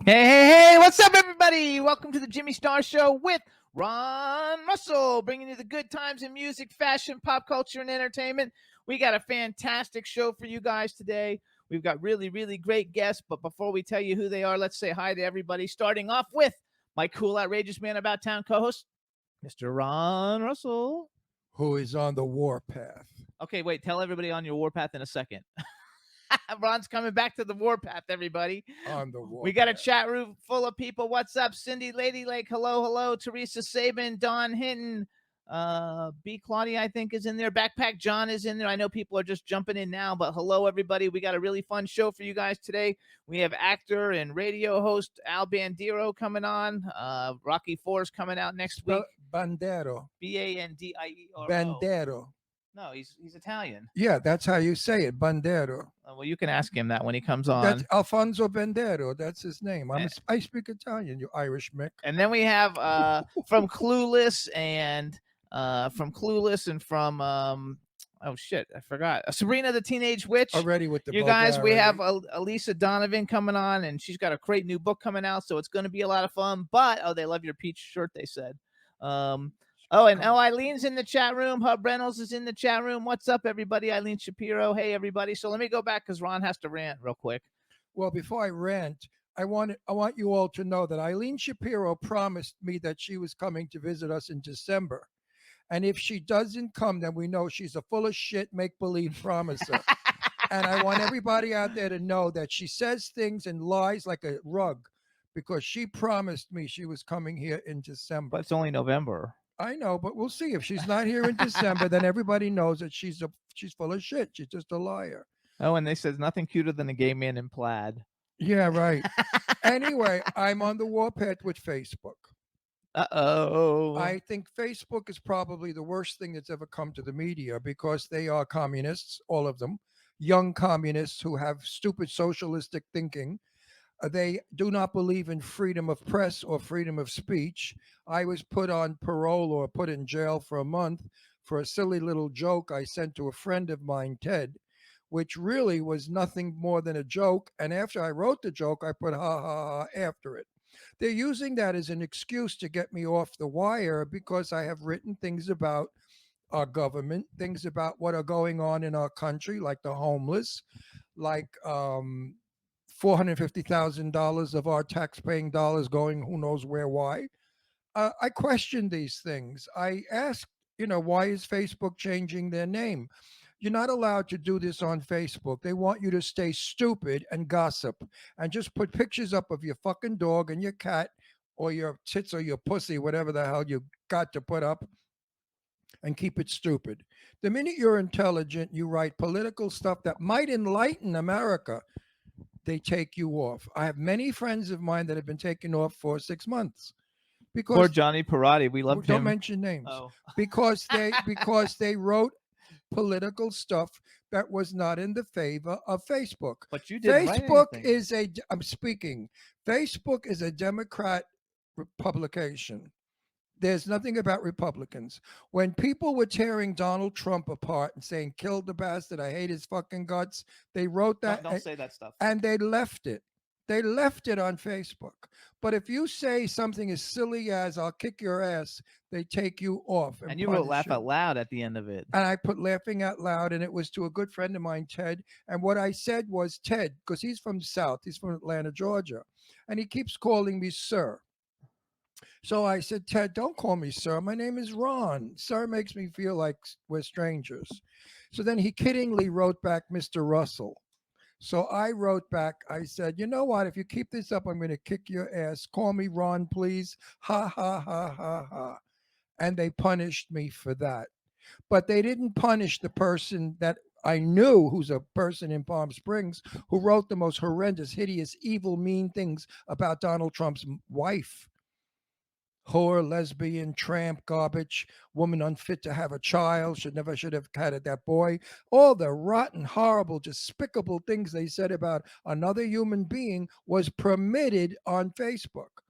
Hey, what's up, everybody? Welcome to the Jimmy Star Show with Ron Russell, bringing you the good times in music, fashion, pop culture, and entertainment. We got a fantastic show for you guys today. We've got really, really great guests, but before we tell you who they are, let's say hi to everybody, starting off with my cool, outrageous man about town co-host, Mr. Ron Russell. Who is on the warpath. Okay, wait, tell everybody on your warpath in a second. Ron's coming back to the warpath, everybody. On the warpath. We got a chat room full of people. What's up? Cindy Lady Lake, hello. Teresa Sabin, Don Hinton, B. Claudia, I think, is in there. Backpack John is in there. I know people are just jumping in now, but hello, everybody. We got a really fun show for you guys today. We have actor and radio host Al Bandiero coming on. Rocky Four's coming out next week. Bandiero. Bandiero. Bandiero. No, he's Italian. Yeah, that's how you say it, Bandiero. Well, you can ask him that when he comes on. That's Alfonso Bandiero. That's his name. I speak Italian, you Irish Mick. And then we have from Clueless and from oh shit, I forgot. Sabrina the Teenage Witch. Already with the you guys, we have Elisa Donovan coming on, and she's got a great new book coming out, so it's going to be a lot of fun. But they love your peach shirt, they said. Eileen's in the chat room. Hub Reynolds is in the chat room. What's up, everybody? Eileen Shapiro. Hey, everybody. So let me go back because Ron has to rant real quick. Well, before I rant, I want you all to know that Eileen Shapiro promised me that she was coming to visit us in December. And if she doesn't come, then we know she's a full of shit, make-believe promiser. And I want everybody out there to know that she says things and lies like a rug because she promised me she was coming here in December. But it's only November. I know, but we'll see. If she's not here in December, then everybody knows that she's full of shit. She's just a liar. Oh, and they said nothing cuter than a gay man in plaid. Yeah, right. Anyway, I'm on the warpath with Facebook. Uh-oh. I think Facebook is probably the worst thing that's ever come to the media because they are communists, all of them, young communists who have stupid socialistic thinking. They do not believe in freedom of press or freedom of speech. I was put on parole or put in jail for a month for a silly little joke I sent to a friend of mine, Ted, which really was nothing more than a joke. And after I wrote the joke, I put ha, ha, ha after it. They're using that as an excuse to get me off the wire because I have written things about our government, things about what are going on in our country, like the homeless, like $450,000 of our tax-paying dollars going who knows where, why. I question these things. I ask, why is Facebook changing their name? You're not allowed to do this on Facebook. They want you to stay stupid and gossip and just put pictures up of your fucking dog and your cat or your tits or your pussy, whatever the hell you got to put up, and keep it stupid. The minute you're intelligent, you write political stuff that might enlighten America, they take you off. I have many friends of mine that have been taken off for 6 months. Because poor Johnny Parati, we loved him. Don't mention names. Oh. because they wrote political stuff that was not in the favor of Facebook. But you did. Facebook Facebook is a Democrat publication. There's nothing about Republicans. When people were tearing Donald Trump apart and saying, kill the bastard, I hate his fucking guts, they wrote that. Don't say that stuff. And they left it. They left it on Facebook. But if you say something as silly as, I'll kick your ass, they take you off. And you wrote laugh out loud at the end of it. And I put laughing out loud, and it was to a good friend of mine, Ted. And what I said was, Ted, because he's from the South, he's from Atlanta, Georgia, and he keeps calling me sir. So I said, Ted, don't call me sir. My name is Ron. Sir makes me feel like we're strangers. So then he kiddingly wrote back, Mr. Russell. So I wrote back, I said, you know what? If you keep this up, I'm going to kick your ass. Call me Ron, please. Ha, ha, ha, ha, ha. And they punished me for that. But they didn't punish the person that I knew, who's a person in Palm Springs, who wrote the most horrendous, hideous, evil, mean things about Donald Trump's wife. Whore, lesbian, tramp, garbage, woman unfit to have a child, should have had that boy. All the rotten, horrible, despicable things they said about another human being was permitted on Facebook.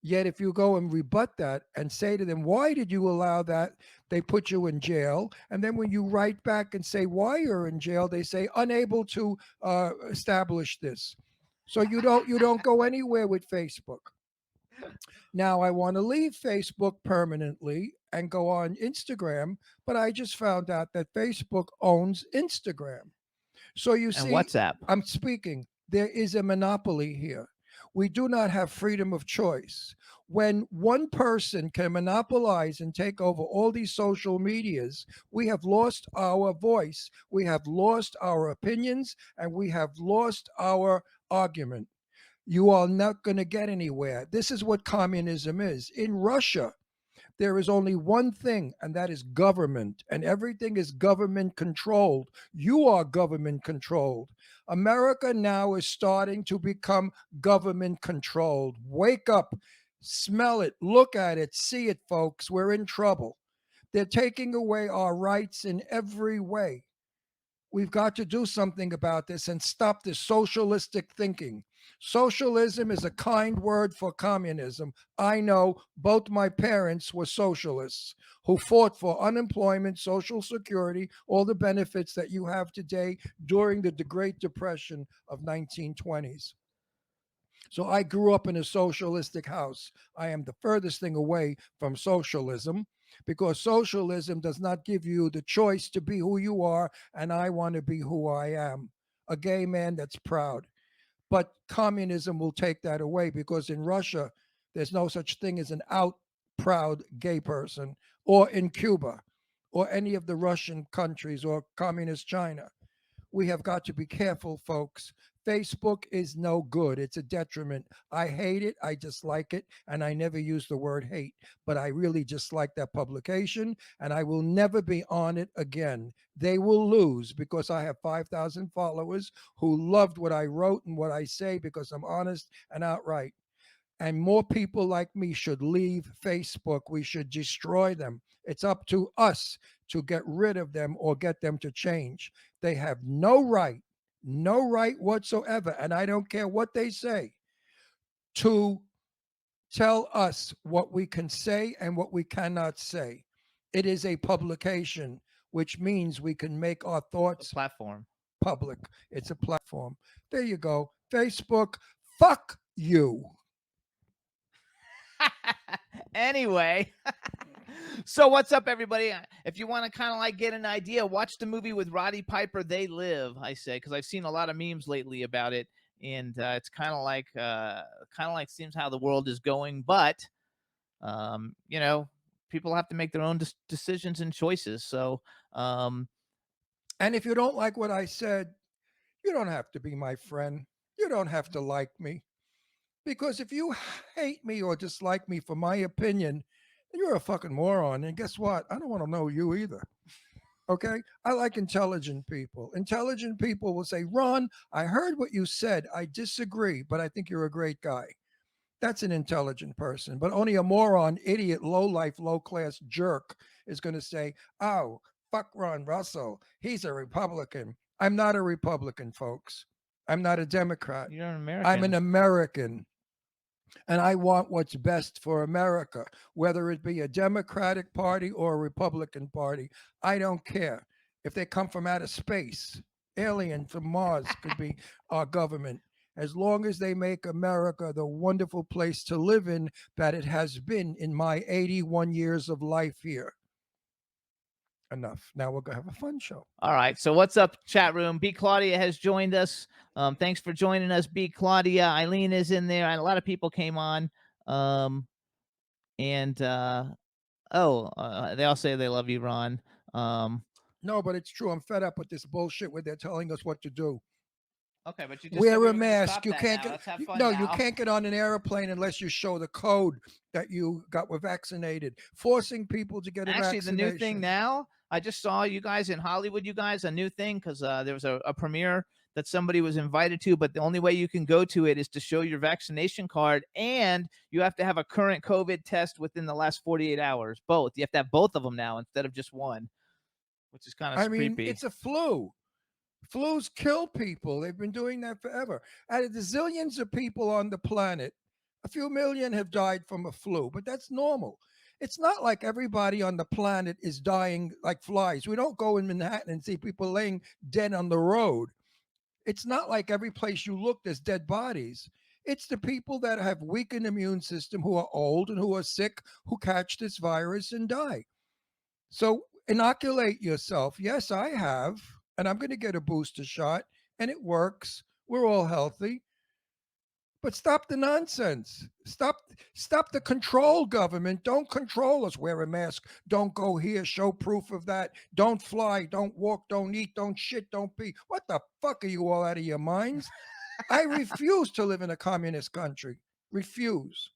Yet, if you go and rebut that and say to them, why did you allow that? They put you in jail. And then when you write back and say why you're in jail, they say unable to establish this. So you don't go anywhere with Facebook. Now I want to leave Facebook permanently and go on Instagram, but I just found out that Facebook owns Instagram. So you And see, WhatsApp. I'm speaking, there is a monopoly here. We do not have freedom of choice. When one person can monopolize and take over all these social medias, we have lost our voice, we have lost our opinions, and we have lost our argument. You are not going to get anywhere. This is what communism is. In Russia, there is only one thing, and that is government, and everything is government controlled. You are government controlled. America now is starting to become government controlled. Wake up, smell it, look at it, see it, folks. We're in trouble. They're taking away our rights in every way. We've got to do something about this and stop this socialistic thinking. Socialism is a kind word for communism. I know both my parents were socialists who fought for unemployment, social security, all the benefits that you have today during the Great Depression of 1920s. So I grew up in a socialistic house. I am the furthest thing away from socialism because socialism does not give you the choice to be who you are, and I want to be who I am. A gay man that's proud. But communism will take that away because in Russia, there's no such thing as an out proud gay person, or in Cuba, or any of the Russian countries, or communist China. We have got to be careful, folks. Facebook is no good. It's a detriment. I hate it. I dislike it. And I never use the word hate, but I really dislike that publication and I will never be on it again. They will lose because I have 5,000 followers who loved what I wrote and what I say because I'm honest and outright. And more people like me should leave Facebook. We should destroy them. It's up to us to get rid of them or get them to change. They have no right whatsoever, and I don't care what they say, to tell us what we can say and what we cannot say. It is a publication, which means we can make our The thoughts platform. public. It's a platform. There you go. Facebook, fuck you. Anyway, so what's up, everybody? If you want to kind of like get an idea, watch the movie with Roddy Piper, They Live. I say because I've seen a lot of memes lately about it, and it's kind of like seems how the world is going. But you know, people have to make their own decisions and choices. So um, And if you don't like what I said, you don't have to be my friend. You don't have to like me. Because if you hate me or dislike me for my opinion, you're a fucking moron. And guess what? I don't want to know you either. Okay? I like intelligent people. Intelligent people will say, Ron, I heard what you said. I disagree, but I think you're a great guy. That's an intelligent person. But only a moron, idiot, low life, low class jerk is going to say, oh, fuck Ron Russell. He's a Republican. I'm not a Republican, folks. I'm not a Democrat. you're an I'm American. an American. And I want what's best for America, whether it be a Democratic Party or a Republican Party. I don't care. If they come from outer space, alien from Mars could be our government. As long as they make America the wonderful place to live in that it has been in my 81 years of life here. Enough. Now we're going to have a fun show. All right. So what's up, chat room? B Claudia has joined us. Thanks for joining us, B Claudia. Eileen is in there, and a lot of people came on. And they all say they love you, Ron. No, but it's true. I'm fed up with this bullshit where they're telling us what to do. Okay, but you just said Wear we a were going to mask. stop You that can't now. get Let's have fun no. now. You can't get on an airplane unless you show the code that you were vaccinated. Forcing people to get a Actually, the new thing vaccination. now, I just saw you guys in Hollywood. You guys, a new thing because there was a premiere that somebody was invited to, but the only way you can go to it is to show your vaccination card, and you have to have a current COVID test within the last 48 hours. Both. You have to have both of them now instead of just one, which is kind I of mean, creepy. it's a flu. Flus kill people. They've been doing that forever. Out of the zillions of people on the planet, A few million have died from a flu, but that's normal. It's not like everybody on the planet is dying like flies. We don't go in Manhattan and see people laying dead on the road. It's not like every place you look there's dead bodies. It's the people that have weakened immune system, who are old and who are sick, who catch this virus and die. So inoculate yourself. Yes, I have, and I'm going to get a booster shot, and it works. We're all healthy. But stop the nonsense. Stop the control, government. Don't control us. Wear a mask. Don't go here. Show proof of that. Don't fly. Don't walk. Don't eat. Don't shit. Don't pee. What the fuck are you all out of your minds? I refuse to live in a communist country. Refuse.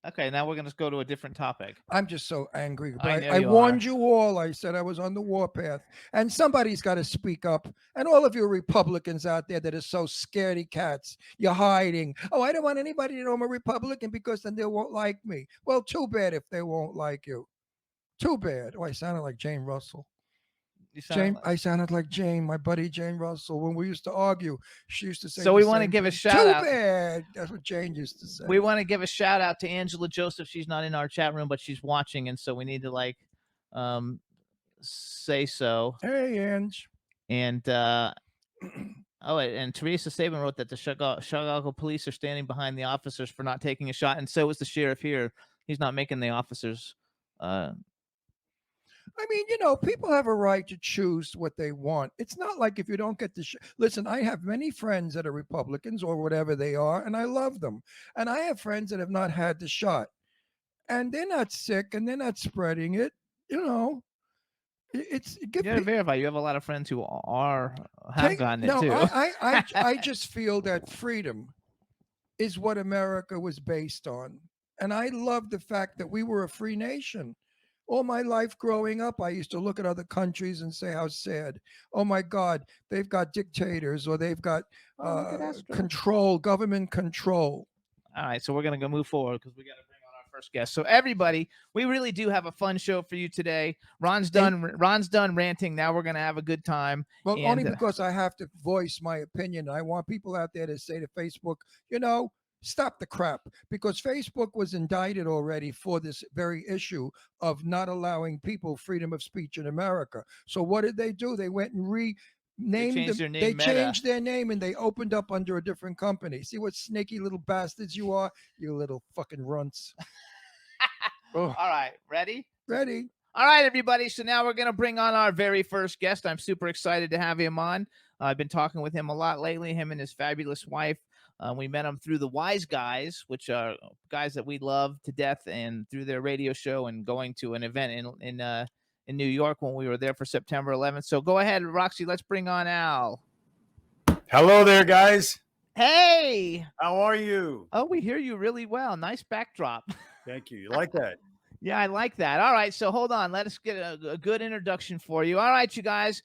Okay, now we're going to go to a different topic. I'm just so angry. I But know I you warned are. you all. I said I was on the warpath. And somebody's got to speak up. And all of you Republicans out there that are so scaredy cats, you're hiding. Oh, I don't want anybody to know I'm a Republican because then they won't like me. Well, too bad if they won't like you. Too bad. Oh, I sounded like Jane Russell. You sound I sounded like Jane, my buddy Jane Russell. When we used to argue, she used to say, So the we want to same give a thing. shout Too out. bad. That's what Jane used to say. We want to give a shout out to Angela Joseph. She's not in our chat room, but she's watching, and so we need to um, say so. Hey, Ange. And and Teresa Saban wrote that the Chicago police are standing behind the officers for not taking a shot, and so is the sheriff here. He's not making the officers. I mean, people have a right to choose what they want. It's not like if you don't get the listen, I have many friends that are Republicans or whatever they are, and I love them. And I have friends that have not had the shot, and they're not sick, and they're not spreading it. You know, it's You give gotta verify. You have a lot of friends who have take gotten it no. too. I just feel that freedom is what America was based on, and I love the fact that we were a free nation. All my life growing up, I used to look at other countries and say how sad. Oh my God, they've got dictators or they've got Look at Astro. control, government control. All right, so we're gonna go move forward because we got to bring on our first guest. So everybody, we really do have a fun show for you today. Ron's done ranting. Now we're gonna have a good time. Well, And, only because I have to voice my opinion. I want people out there to say to Facebook, stop the crap, because Facebook was indicted already for this very issue of not allowing people freedom of speech in America. So what did they do? They went and named changed them. their name They Meta. changed their name and they opened up under a different company. See what snaky little bastards you are, you little fucking runts. All right, ready? Ready? All right, everybody. So now we're gonna bring on our very first guest. I'm super excited to have him on. I've been talking with him a lot lately. Him and his fabulous wife. We met him through the Wise Guys, which are guys that we love to death, and through their radio show and going to an event in New York when we were there for September 11th. So go ahead, Roxy. Let's bring on Al. Hello there, guys. Hey. How are you? Oh, we hear you really well. Nice backdrop. Thank you. You like that? Yeah, I like that. All right, so hold on. Let us get a good introduction for you. All right, you guys.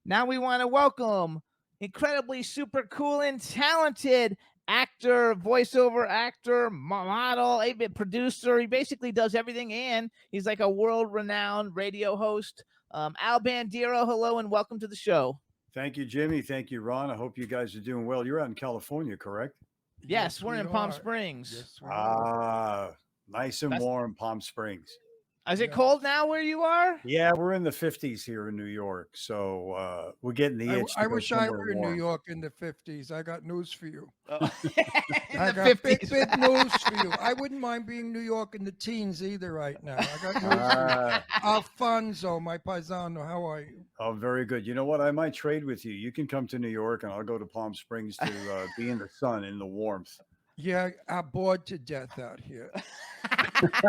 Now we want to welcome incredibly super cool and talented actor, voiceover actor, model, a producer. He basically does everything, and he's like a world-renowned radio host. Al Bandiero, hello and welcome to the show. Thank you, Jimmy. Thank you, Ron. I hope you guys are doing well. You're out in California, correct? Yes, we're in Palm Springs. Yes, we are. Nice and warm Palm Springs. Is it cold now where you are? Yeah, we're in the 50s here in New York, so we're getting the itch. I wish I were in New York in the 50s. I got news for you. I got big news for you. I wouldn't mind being New York in the teens either right now. I got news for you. Alfonso, my paisano, how are you? Oh, very good. You know what? I might trade with you. You can come to New York, and I'll go to Palm Springs to be in the sun, in the warmth. Yeah, I'm bored to death out here.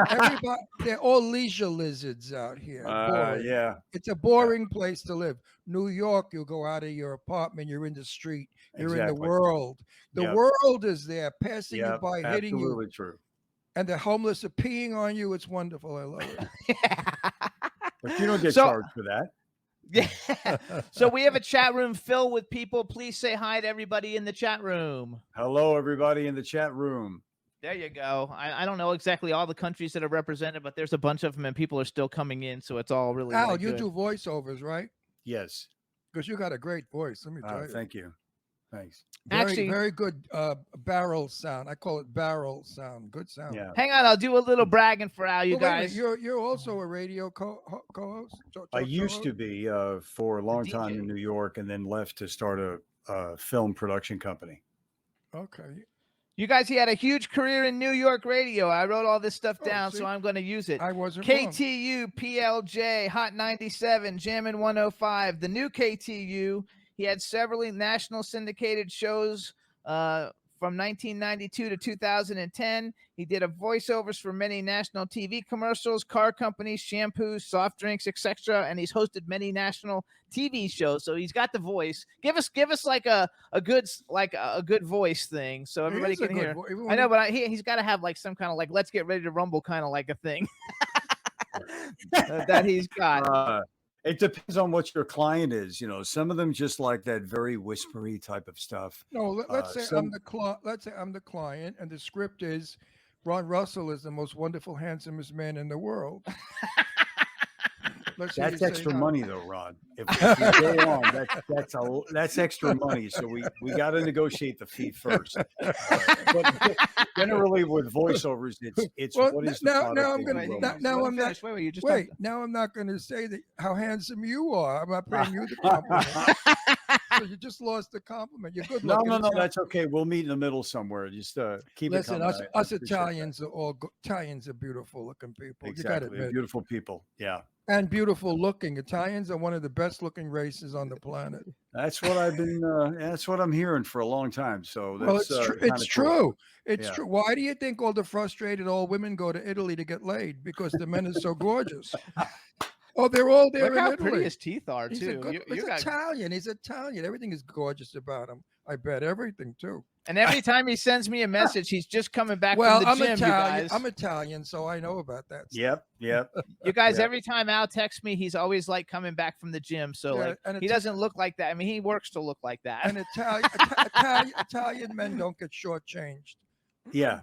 Everybody, they're all leisure lizards out here. Yeah. It's a boring place to live. New York, you go out of your apartment, you're in the street, you're in the world. The world is there, passing you by, hitting you. Absolutely true. And the homeless are peeing on you. It's wonderful. I love it. But you don't get charged for that. Yeah. So we have a chat room filled with people. Please say hi to everybody in the chat room. Hello, everybody in the chat room. There you go. I don't know exactly all the countries that are represented, but there's a bunch of them, and people are still coming in, so it's all really Al, you good. do voiceovers, right? Yes. Because you got a great voice. Let me tell you. Thank you. Thanks. Actually, very good barrel sound. I call it barrel sound. Good sound. Yeah. hang on, I'll do a little bragging for Al, you Well, wait a minute. guys. You're also a radio co-host. I used to be for a long time DJ. in New York, and then left to start a film production company. Okay. You guys, he had a huge career in New York radio. I wrote all this stuff down, see? so I'm going to use it. I wasn't wrong. KTU, PLJ, Hot 97, Jammin' 105, the new KTU. He had several national syndicated shows from 1992 to 2010. He did a voiceovers for many national TV commercials, car companies, shampoos, soft drinks, etc. And he's hosted many national TV shows. So he's got the voice. Give us like a good voice thing, so everybody can hear. I know, but he's got to have like some kind of like let's get ready to rumble kind of like a thing that he's got. It depends on what your client is. You know, some of them just like that very whispery type of stuff. No, let's say I'm the client, and the script is Ron Russell is the most wonderful, handsomest man in the world. That's extra money, though, Ron. If you go on, that's extra money. So we got to negotiate the fee first. But generally, with voiceovers, it's well, what is now, the now I'm product going that to you will now I'm not wait. Now I'm not going to say that how handsome you are. I'm not paying you the compliment. So you just lost the compliment. You're good looking. No, that's okay. We'll meet in the middle somewhere. Just keep Listen, it coming. us Italians are all Italians are beautiful looking people. Exactly. You got to admit. Beautiful people. Yeah. And beautiful looking. Italians are one of the best looking races on the planet. That's what I've been. That's what I'm hearing for a long time. So that's well, it's true. Cool. It's true. Why do you think all the frustrated old women go to Italy to get laid? Because the men are so gorgeous. Oh, they're all there in how Italy. pretty his teeth are too. He's Italian. He's Italian. Everything is gorgeous about him. I bet everything too. And every time he sends me a message, he's just coming back well, from the gym. Italian. You guys. I'm Italian, so I know about that. Yep. You guys, every time Al texts me, he's always like coming back from the gym. So he doesn't look like that. I mean, he works to look like that. And Italian men don't get shortchanged. Yeah.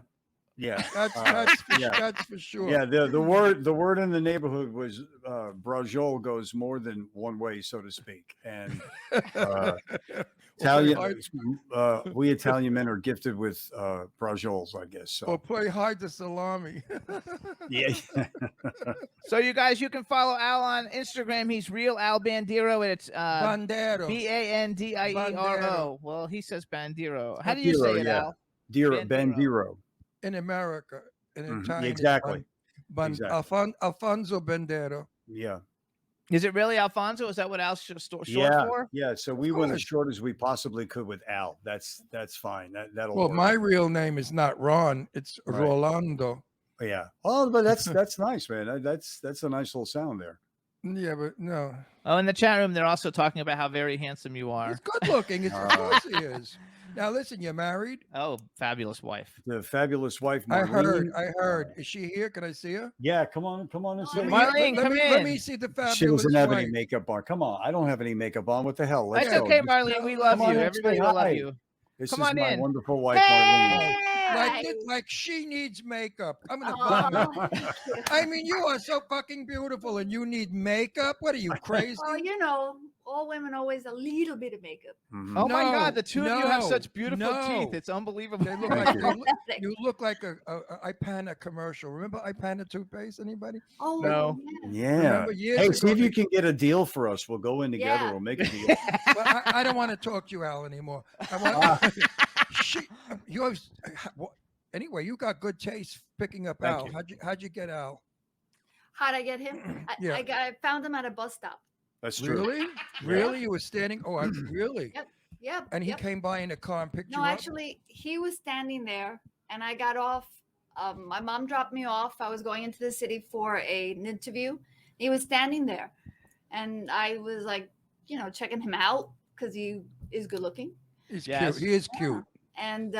That's for sure. Yeah, the word in the neighborhood was brajol goes more than one way, so to speak. And we Italian men are gifted with brajols, I guess. So. Or play hide the salami. Yeah. So you guys, you can follow Al on Instagram. He's Real Al Bandiero, and it's Bandiero. Bandiero. Well, he says Bandiero. How do you say it, Al? Bandiero. In America, in Italian, exactly. Alfonso Bandiero. Yeah. Is it really Alfonso? Is that what Al's short for? Yeah. So we went as short as we possibly could with Al. That's fine. That'll. Well, work. my real name is not Ron. It's Rolando. Yeah. Oh, but that's nice, man. That's a nice little sound there. Yeah, but no. Oh, in the chat room, they're also talking about how very handsome you are. He's good looking. Of course he is. Now listen, you're married? Oh, fabulous wife. The fabulous wife, Marlene. I heard. Is she here? Can I see her? Yeah, come on and see her. Marlene, come in. Let me see the fabulous She doesn't have wife. any makeup on. Come on, I don't have any makeup on. What the hell? That's okay, Marlene. We love you. Everybody will love you. This come is on my in. wonderful wife, Marlene. Like she needs makeup. I'm gonna vomit. I mean, you are so fucking beautiful, and you need makeup. What are you, crazy? Well, you know, all women always a little bit of makeup. Mm-hmm. Oh my God, the two of you have such beautiful teeth. It's unbelievable. They look like you look like a Ipana commercial. Remember Ipana toothpaste? Anybody? Oh no. Yeah. Hey, see if you can get a deal for us. We'll go in together. We'll make a deal. Well, I don't want to talk to you, Al, anymore. I want. Anyway, you got good taste picking up Al. How'd you get Al? How'd I get him? I found him at a bus stop. That's true. Really? Really? You were standing? Oh, really? Yep. And he came by in a car and picked you up? No, actually, he was standing there, and I got off. My mom dropped me off. I was going into the city for an interview. He was standing there, and I was like, checking him out because he is good looking. He's cute. He is cute. And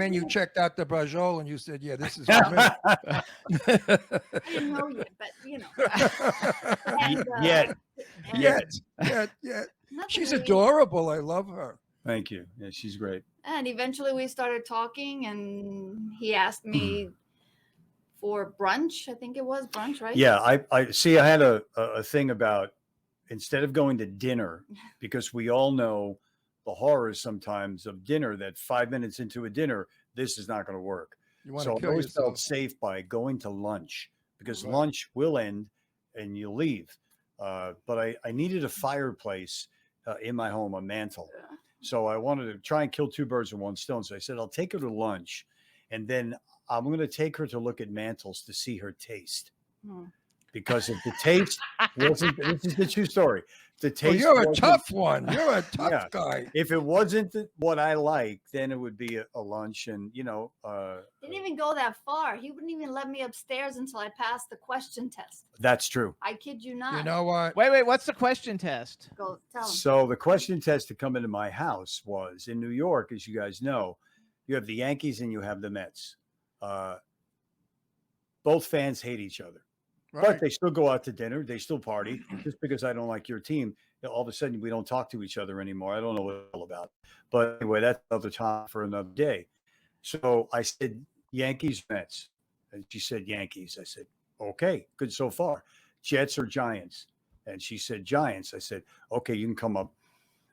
then you checked out the brajol and you said, "Yeah, this is for me." I didn't know yet, but Yet. She's adorable. I love her. Thank you. Yeah, she's great. And eventually we started talking, and he asked me for brunch. I think it was brunch, right? Yeah, I see. I had a thing about instead of going to dinner, because we all know the horrors sometimes of dinner, that 5 minutes into a dinner, this is not going to work. You want So to I kill always yourself. felt safe by going to lunch, because Right. lunch will end and you leave. But I needed a fireplace in my home, a mantle. So I wanted to try and kill two birds with one stone. So I said, I'll take her to lunch, and then I'm going to take her to look at mantles to see her taste. Hmm. Because if the taste wasn't, this is the true story. The Oh, taste you're a wasn't- tough one. You're a tough Yeah. guy. If it wasn't what I like, then it would be a lunch, and Didn't even go that far. He wouldn't even let me upstairs until I passed the question test. that's true. I kid you not. You know what? Wait, what's the question test? Go tell him. So the question test to come into my house was, in New York, as you guys know, you have the Yankees and you have the Mets. Both fans hate each other, but Right. they still go out to dinner. They still party. Just because I don't like your team, all of a sudden we don't talk to each other anymore. I don't know what it's all about. But anyway, that's another time for another day. So I said, Yankees, Mets. And she said, Yankees. I said, okay, good so far. Jets or Giants? And she said, Giants. I said, okay, you can come up.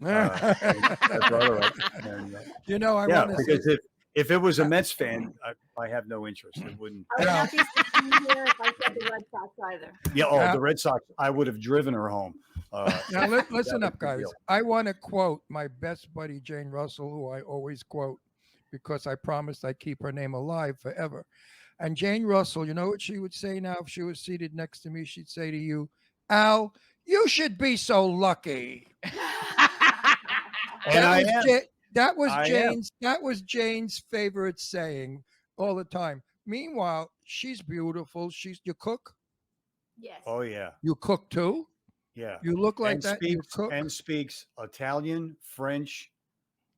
I brought her up. And, You know, I yeah, want to say, because if it was a Mets fan, I have no interest. It wouldn't. I would not be sitting here if I said the Red Sox either. Yeah. Oh, Yeah. the Red Sox. I would have driven her home. now listen That up, was the guys. deal. I want to quote my best buddy Jane Russell, who I always quote because I promised I'd keep her name alive forever. And Jane Russell, you know what she would say now if she was seated next to me? She'd say to you, Al, you should be so lucky. And I am. That was I am. Jane's favorite saying all the time. Meanwhile, she's beautiful. You cook? Yes. Oh yeah, You cook too? yeah. You look like and that. You speaks cook? and speaks Italian, French.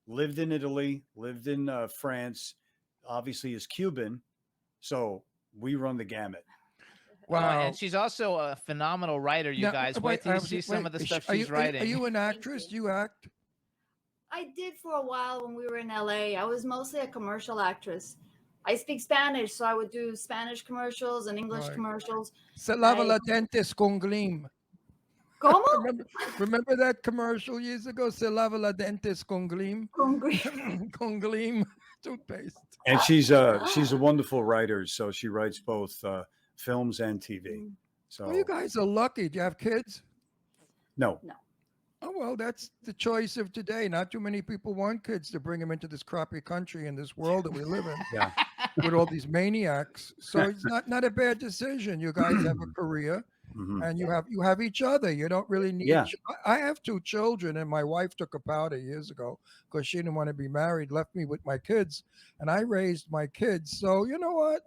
Lived in Italy. Lived in France. Obviously, is Cuban. So we run the gamut. Wow. And she's also a phenomenal writer, you Now, guys. Wait till you see some of the stuff she's writing. Are you an actress? Do you act? I did for a while when we were in LA. I was mostly a commercial actress. I speak Spanish, so I would do Spanish commercials and English Right. commercials. Se lava I- la dentes con glim. ¿Cómo? Remember that commercial years ago? Se lava la dentes con glim. Con grim. Con glim toothpaste. And she's a wonderful writer. So she writes both films and TV. So Well, you guys are lucky. Do you have kids? no. Oh, well, that's the choice of today. Not too many people want kids to bring them into this crappy country and this world that we live in Yeah. with all these maniacs. So it's not a bad decision. You guys have a career Mhm. and you have each other. You don't really need. Yeah. I have two children, and my wife took a powder years ago because she didn't want to be married. Left me with my kids, and I raised my kids. So you know what?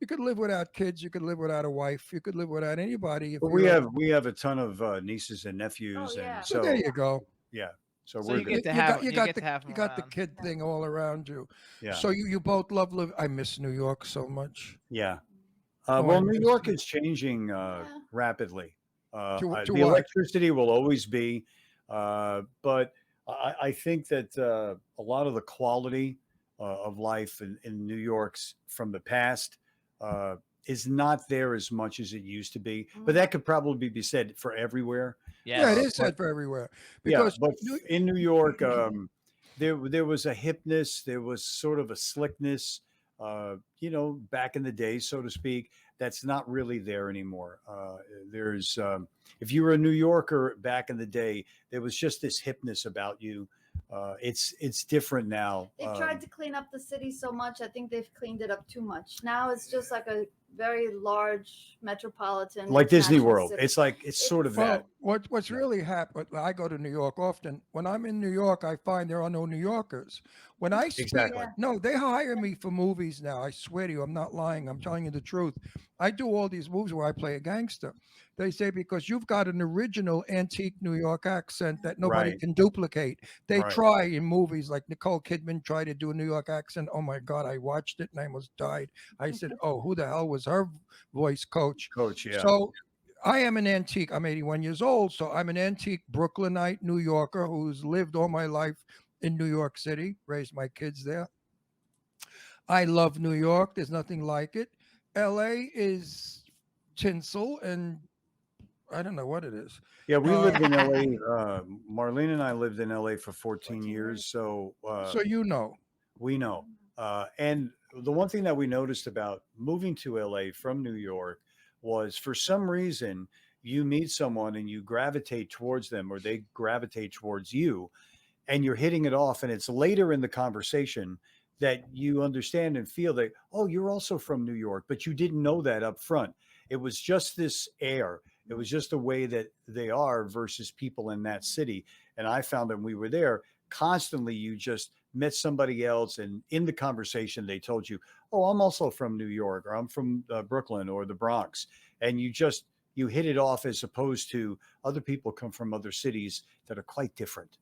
You could live without kids. You could live without a wife. You could live without anybody. If But we have a ton of nieces and nephews, yeah. and So there you go. yeah. So So we're you good. get to have you you got get the to have them you got the around. kid thing all around you. Yeah. So you both love live. I miss New York so much. Yeah. Oh, Well, I New miss York it. is changing rapidly. To The what? electricity will always be, but I think that a lot of the quality of life in New York's from the past is not there as much as it used to be. But that could probably be said for everywhere. Yeah, it Yes. is said for everywhere. Yeah, Because but New- in New York, there was a hipness, there was sort of a slickness, back in the day, so to speak. That's not really there anymore. There's if you were a New Yorker back in the day, there was just this hipness about you. It's different now. They've tried to clean up the city so much. I think they've cleaned it up too much. Now it's just like a very large metropolitan, like Disney international World. city. It's sort of well, that. what's Yeah. really happened? I go to New York often. When I'm in New York, I find there are no New Yorkers. When I speak, Exactly. no, they hire me for movies now. I swear to you, I'm not lying. I'm telling you the truth. I do all these movies where I play a gangster. They say because you've got an original antique New York accent that nobody Right. can duplicate. They Right. try in movies like Nicole Kidman tried to do a New York accent. Oh my God, I watched it and I almost died. I said, oh, who the hell was her voice coach? Coach, yeah. So I am an antique. I'm 81 years old. So I'm an antique Brooklynite New Yorker who's lived all my life in New York City, raised my kids there. I love New York. There's nothing like it. LA is tinsel and I don't know what it is. Yeah, we Uh, lived in LA. Marlene and I lived in LA for 14 14 years, years. so so you know. we know. And the one thing that we noticed about moving to LA from New York was for some reason you meet someone and you gravitate towards them or they gravitate towards you and you're hitting it off. And it's later in the conversation that you understand and feel that, oh, you're also from New York, but you didn't know that up front. It was just this air. It was just the way that they are versus people in that city. And I found that when we were there, constantly you just met somebody else. And in the conversation, they told you, oh, I'm also from New York or I'm from Brooklyn or the Bronx. And you hit it off as opposed to other people come from other cities that are quite different.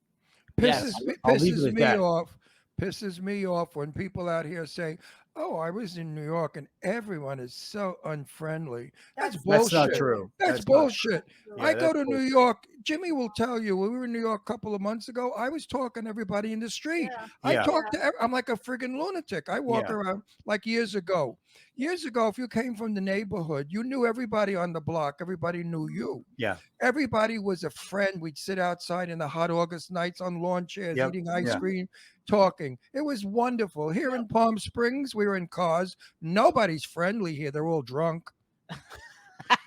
Yes. I'll leave it Pisses at me that. off. Pisses me off when people out here say, "Oh, I was in New York and everyone is so unfriendly." That's That's not bullshit. true. That's That's not bullshit. True. I Yeah, go that's to New bullshit. York. Jimmy will tell you when we were in New York a couple of months ago. I was talking to everybody in the street. Yeah. I Yeah, talk to. I'm like a friggin' lunatic. I walk yeah, around like years ago. Years ago, if you came from the neighborhood, you knew everybody on the block. Everybody knew you. yeah, Everybody was a friend. We'd sit outside in the hot August nights on lawn chairs, yep, eating ice yeah. cream, talking. It was wonderful. Here in Yep. Palm Springs, we were in cars. Nobody's friendly here. They're all drunk.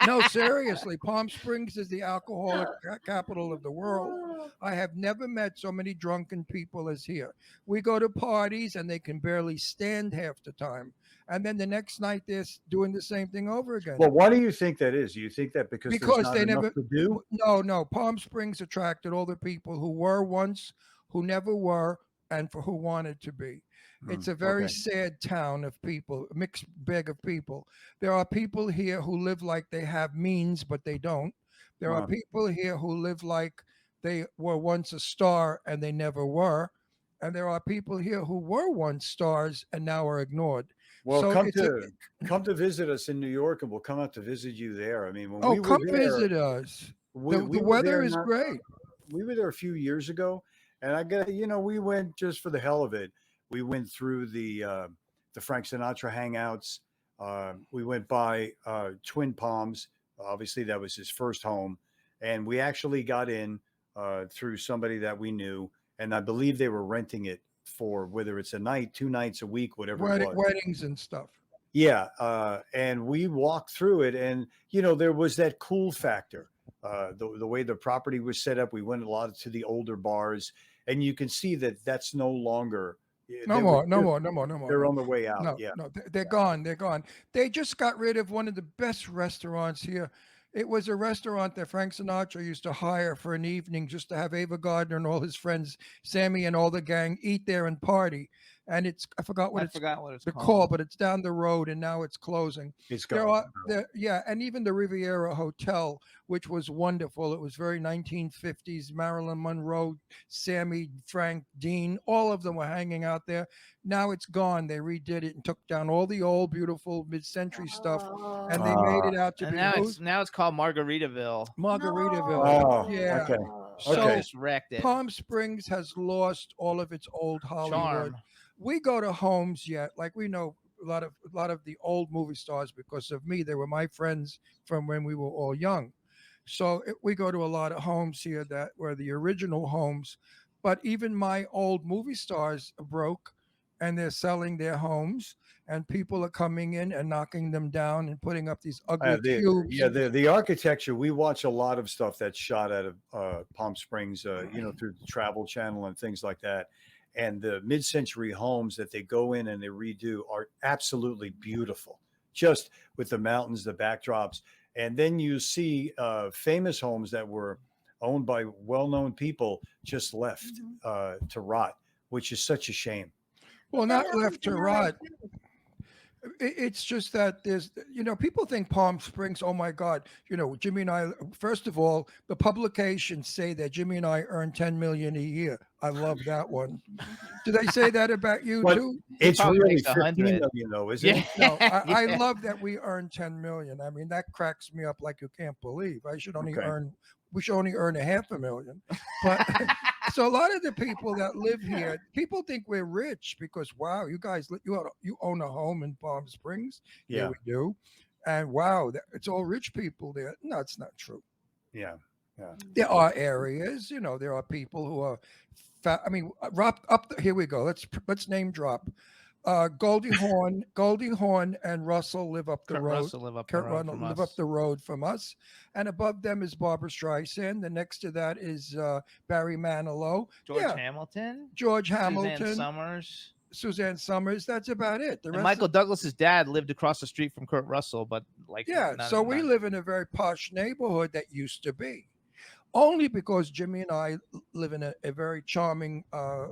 No, seriously, Palm Springs is the alcoholic capital of the world. Oh, I have never met so many drunken people as here. We go to parties and they can barely stand half the time. And then the next night they're doing the same thing over again. Well, why do you think that is? Do you think that because there's Because not they enough never, to do? no. Palm Springs attracted all the people who were once, who never were, and for who wanted to be. Hmm, It's a very okay. sad town of people, a mixed bag of people. There are people here who live like they have means, but they don't. There are Wow. people here who live like they were once a star and they never were. And there are people here who were once stars and now are ignored. Well, So it's a, come to visit us in New York, and we'll come out to visit you there. I mean, when oh, we were come there, visit us. The we were weather there is not great. we were there a few years ago, and I got we went just for the hell of it. We went through the Frank Sinatra hangouts. We went by Twin Palms. Obviously, that was his first home, and we actually got in through somebody that we knew, and I believe they were renting it for whether it's a night, 2 nights a week, whatever it was. Weddings and stuff. Yeah, and we walked through it, and there was that cool factor. The way the property was set up, we went a lot to the older bars, and you can see that that's no longer. No They were more, no just, more, no more, no more. they're No, on the way out. no, Yeah, no. They're gone. They're gone. They just got rid of one of the best restaurants here. It was a restaurant that Frank Sinatra used to hire for an evening just to have Ava Gardner and all his friends, Sammy and all the gang, eat there and party. And I forgot what I it's forgot what it's the called. call, but it's down the road and now it's closing. it's There gone. are yeah, and even the Riviera Hotel, which was wonderful. It was very 1950s. Marilyn Monroe, Sammy, Frank, Dean, all of them were hanging out there. Now it's gone. They redid it and took down all the old, beautiful mid-century stuff, and they made Ah, it out to And be now it's called Margaritaville. Margaritaville. oh, Yeah. okay, So So okay. just wrecked it. Palm Springs has lost all of its old Hollywood. Charm. We go to homes yet, like we know a lot of the old movie stars because of me. They were my friends from when we were all young. So we go to a lot of homes here that were the original homes, but even my old movie stars are broke and they're selling their homes and people are coming in and knocking them down and putting up these ugly cubes. The architecture. We watch a lot of stuff that's shot out of Palm Springs, through the Travel Channel and things like that. And the mid-century homes that they go in and they redo are absolutely beautiful, just with the mountains, the backdrops, and then you see famous homes that were owned by well-known people just left Mhm. To rot, which is such a shame. Well, That not happens left to in LA rot. too. It's just that people think Palm Springs, oh my God, Jimmy and I, first of all, the publications say that Jimmy and I earn 10 million a year. I love that one. Do they say that about you But too? it's probably really makes 15 100. million, though, isn't Yeah. it? No, I Yeah. love that we earn 10 million. I mean, that cracks me up like you can't believe. Okay. We should only earn a half a million. But so a lot of the people that live here, people think we're rich because wow, you guys, you own a home in Palm Springs. Yeah, Yeah. we do. And wow, it's all rich people there. No, it's not true. Yeah. There are areas, there are people who are. I mean, here we go. Let's name drop. Goldie Hawn, and Russell live up the Kurt road. Russell live up the Kurt road Russell from live us. up the road from us, and above them is Barbara Streisand. The next to that is Barry Manilow. George Hamilton, George Hamilton, Suzanne Summers, That's about it. The and rest Michael Douglas's dad lived across the street from Kurt Russell, but so we live in a very posh neighborhood that used to be. Only because Jimmy and I live in a very charming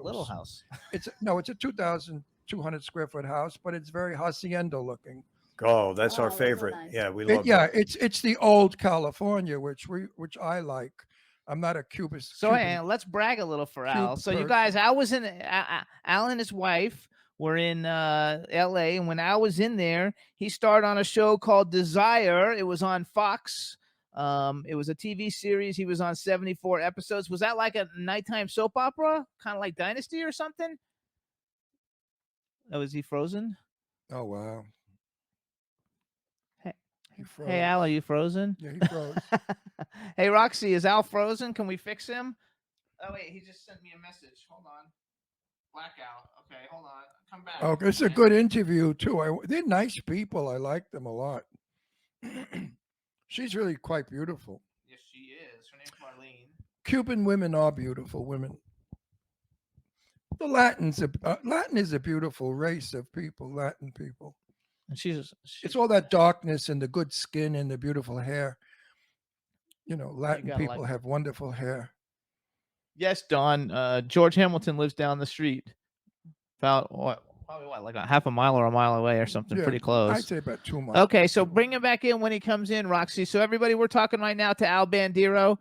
little house. It's a 2,200 square foot house, but it's very hacienda looking. Oh, that's our so favorite. nice. Yeah, we love Yeah, that. it's the old California, which I like. I'm not a Cubist. So hey, let's brag a little for Al. So you guys, Al and his wife were in L.A. and when Al was in there, he starred on a show called Desire. It was on Fox. It was a TV series. He was on 74 episodes. Was that like a nighttime soap opera, kind of like Dynasty or something? Oh, is he frozen? Oh wow. Hey Al, are you frozen? Yeah, he froze. Hey Roxy, is Al frozen? Can we fix him? Oh wait, he just sent me a message. Hold on. Blackout. Okay, hold on. Come back. Oh, it's a good interview too. They're nice people. I like them a lot. She's really quite beautiful. Yes, she is. Her name's Marlene. Cuban women are beautiful women. The Latin is a beautiful race of people. Latin people. And it's all that darkness and the good skin and the beautiful hair. Latin people have wonderful hair. Yes, Don. George Hamilton lives down the street. About probably like a half a mile or a mile away or something. Pretty close. I'd say about 2 miles. Okay, so bring him back in when he comes in, Roxy. So everybody, we're talking right now to Al Bandiero.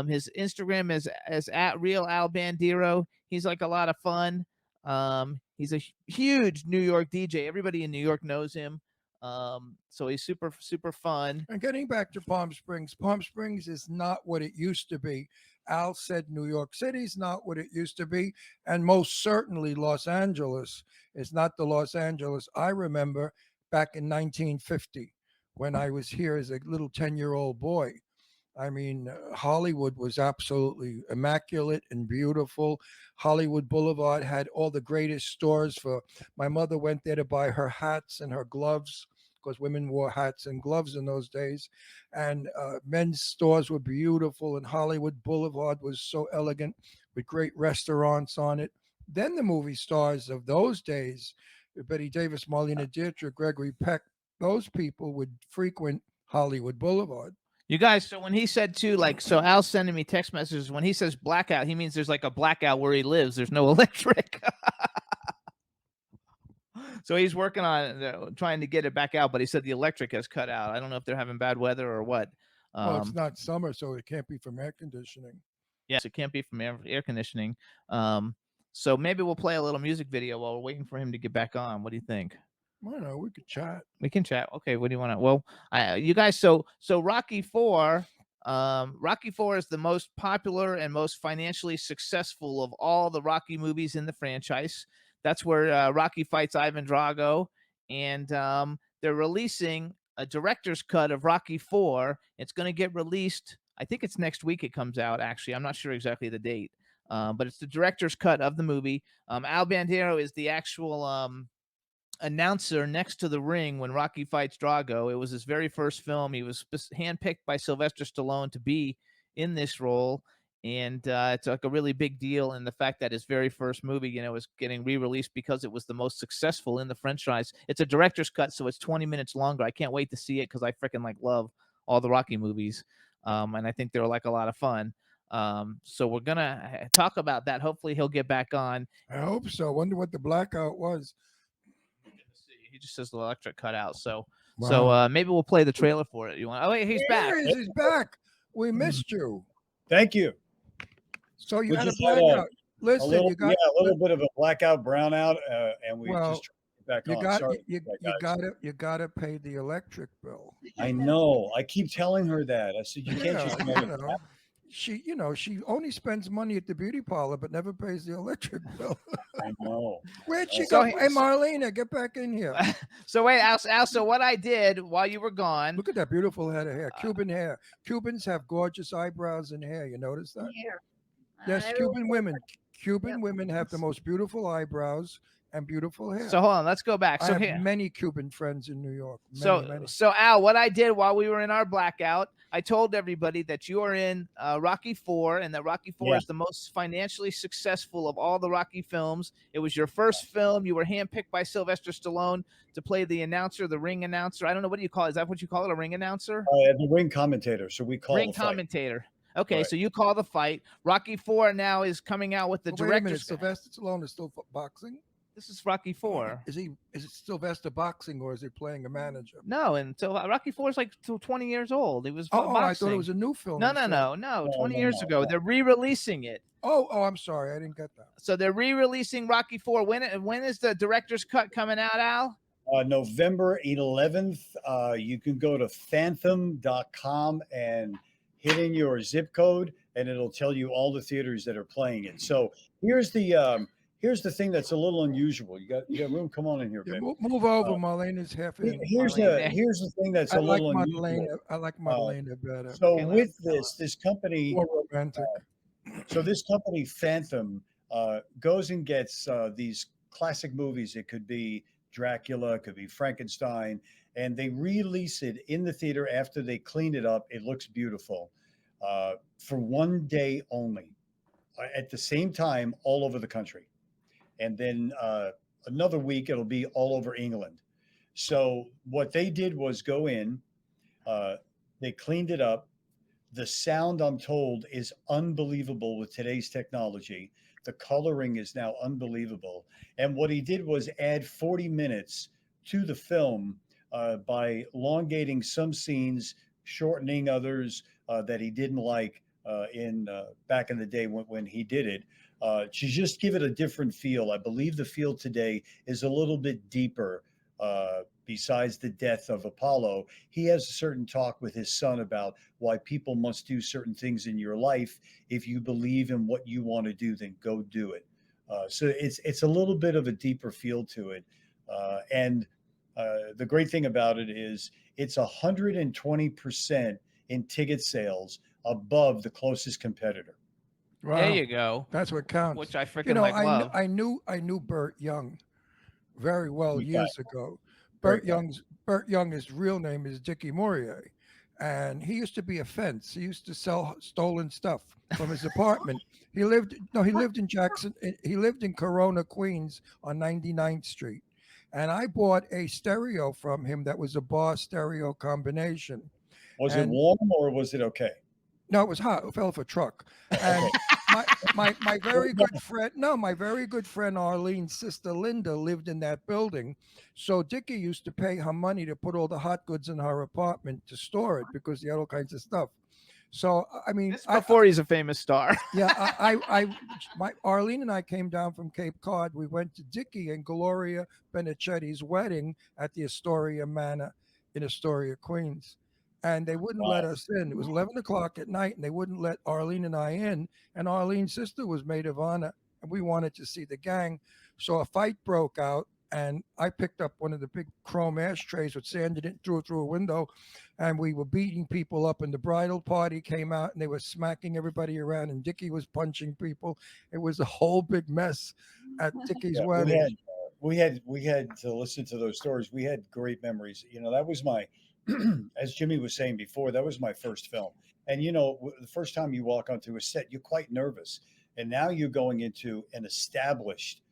His Instagram is at Real Al Bandiero. He's like a lot of fun. He's a huge New York DJ. Everybody in New York knows him. So he's super, super fun. And getting back to Palm Springs is not what it used to be. Al said New York City's not what it used to be. And most certainly Los Angeles is not the Los Angeles I remember back in 1950 when I was here as a little 10-year-old boy. I mean, Hollywood was absolutely immaculate and beautiful. Hollywood Boulevard had all the greatest stores my mother went there to buy her hats and her gloves because women wore hats and gloves in those days. And men's stores were beautiful, and Hollywood Boulevard was so elegant with great restaurants on it. Then the movie stars of those days, Betty Davis, Marlena Dietrich, Gregory Peck, those people would frequent Hollywood Boulevard. You guys, so when he said too, so Al's sending me text messages. When he says blackout, he means there's like a blackout where he lives. There's no electric. So he's working on trying to get it back out, but he said the electric has cut out. I don't know if they're having bad weather or what. Well, it's not summer, so it can't be from air conditioning. Yes, it can't be from air conditioning. So maybe we'll play a little music video while we're waiting for him to get back on. What do you think? I don't know. We could chat. We can chat. Okay. What do you want to? Well, you guys. So Rocky IV. Rocky IV is the most popular and most financially successful of all the Rocky movies in the franchise. That's where Rocky fights Ivan Drago, and they're releasing a director's cut of Rocky IV. It's going to get released. I think it's next week. It comes out. Actually, I'm not sure exactly the date, but it's the director's cut of the movie. Al Bandiero is the actual announcer next to the ring when Rocky fights Drago. It was his very first film. He was handpicked by Sylvester Stallone to be in this role, and it's like a really big deal in the fact that his very first movie, is getting re-released because it was the most successful in the franchise. It's a director's cut, so it's 20 minutes longer. I can't wait to see it because I freaking love all the Rocky movies, and I think they're like a lot of fun. So we're gonna talk about that. Hopefully he'll get back on. I hope so. I wonder what the blackout was. He just says the electric cut out. So Wow. so maybe we'll play the trailer for it. You want? Oh wait, he's back. He's back. We missed you. Thank you. So you We had a just had blackout. Listen, a little, you got a little bit of a blackout, brownout, and we Well, just tried to get back you on. got Sorry you, about that, you guys. gotta pay the electric bill. I know. I keep telling her that. I said you can't just Yeah, make you it. know. she, she only spends money at the beauty parlor, but never pays the electric bill. I know. Where'd she So go? he- Hey, Marlena, get back in here. So wait, Al, so what I did while you were gone, Look at that beautiful head of hair. Cuban hair. Cubans have gorgeous eyebrows and hair. You notice that? Here. Yes, Everyone Cuban says women. that. Cuban Yep. women have the most beautiful eyebrows and beautiful hair. so hold on, let's go back. I So have here, many Cuban friends in New York. Many, so many. so Al, what I did while we were in our blackout, I told everybody that you are in Rocky 4, and that Rocky 4 Yeah. is the most financially successful of all the Rocky films. It was your first film. You were handpicked by Sylvester Stallone to play the announcer, the ring announcer. I don't know, what do you call it? Is that what you call it, a ring announcer? The ring commentator. So we call Ring the fight. commentator. Okay, Right. so you call the fight. Rocky 4 now is coming out with the But wait a minute. director's. Sylvester Stallone is still boxing? This is Rocky 4. Is it Sylvester boxing or is he playing a manager? No, until Rocky 4 is like 20 years old. He was Oh, I boxing. thought it was a new film. No, you no, said. no, No, 20 no, years no, ago. no. They're re-releasing it. Oh, I'm sorry. I didn't get that. So they're re-releasing Rocky 4. When is the director's cut coming out, Al? November 11th. You can go to phantom.com and hit in your zip code, and it'll tell you all the theaters that are playing it. So here's the thing that's a little unusual. You got room? Come on in here, Yeah, baby. move over. Marlena's half in. Here's the thing that's I a like little unusual. Madalena. I like Madalena better. So Okay, with let's this company, More romantic. so this company Phantom goes and gets these classic movies. It could be Dracula, it could be Frankenstein, and they release it in the theater after they clean it up. It looks beautiful for one day only, at the same time all over the country, and then another week it'll be all over England. So what they did was go in, they cleaned it up. The sound, I'm told, is unbelievable with today's technology. The coloring is now unbelievable. And what he did was add 40 minutes to the film by elongating some scenes, shortening others that he didn't like in back in the day when he did it. To just give it a different feel. I believe the feel today is a little bit deeper. Besides the death of Apollo, he has a certain talk with his son about why people must do certain things in your life. If you believe in what you want to do, then go do it. So it's a little bit of a deeper feel to it. And the great thing about it is it's 120% in ticket sales above the closest competitor. Wow. There you go. That's what counts. Which I freaking You know, love. I knew Burt Young very well Okay. years ago. Great Burt Young's real name is Dickie Maurier, and he used to be a fence. He used to sell stolen stuff from his apartment. He lived in Jackson. He lived in Corona, Queens, on 99th Street, and I bought a stereo from him that was a bar stereo combination. Was it And- warm or was it okay? No, it was hot. It fell off a truck. And my very good friend Arlene's sister Linda lived in that building. So Dickie used to pay her money to put all the hot goods in her apartment to store it because he had all kinds of stuff. So I mean, This is before he's a famous star. my Arlene and I came down from Cape Cod. We went to Dickie and Gloria Benicetti's wedding at the Astoria Manor in Astoria, Queens. And they wouldn't let us in. It was 11 o'clock at night, and they wouldn't let Arlene and I in. And Arlene's sister was maid of honor, and we wanted to see the gang. So a fight broke out, and I picked up one of the big chrome ashtrays with sand in it, threw it through a window, and we were beating people up. And the bridal party came out, and they were smacking everybody around, and Dickie was punching people. It was a whole big mess at Dickie's Yeah, wedding. we had to listen to those stories. We had great memories. You know, that was my, as Jimmy was saying before, that was my first film. And you know, the first time you walk onto a set, you're quite nervous. And now you're going into an established,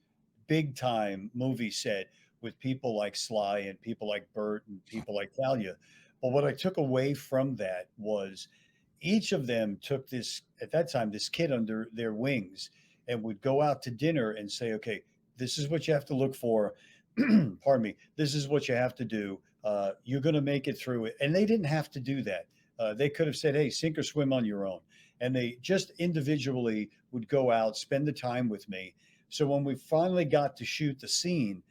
big time movie set with people like Sly and people like Burt and people like Talia. But what I took away from that was each of them took this, at that time, this kid under their wings and would go out to dinner and say, okay, this is what you have to look for. Pardon me. This is what you have to do. You're going to make it through it. And they didn't have to do that. They could have said, hey, sink or swim on your own. And they just individually would go out, spend the time with me. So when we finally got to shoot the scene,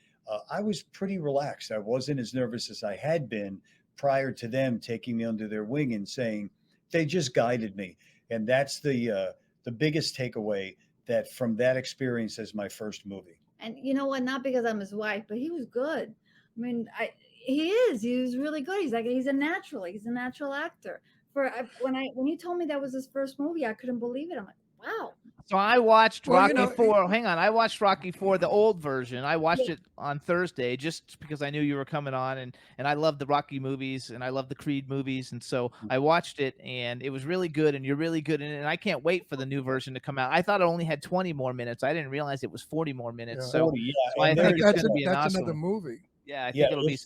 I was pretty relaxed. I wasn't as nervous as I had been prior to them taking me under their wing and saying, they just guided me. and that's the biggest takeaway that from that experience as my first movie. And you know what? Not because I'm his wife, but he was good. I mean, he was really good. He's a natural. He's a natural actor. When you told me that was his first movie, I couldn't believe it. I'm like, wow. So I watched Well, Rocky you know, 4. Hang on. I watched Rocky 4, the old version. I watched it on Thursday just because I knew you were coming on, and I love the Rocky movies and I love the Creed movies. And so I watched it, and it was really good, and you're really good in it. And I can't wait for the new version to come out. I thought it only had 20 more minutes. I didn't realize it was 40 more minutes. Yeah. So, 40, yeah. so I And think there's- it's going to be an that's awesome. another movie. Yeah, I yeah, think it'll be.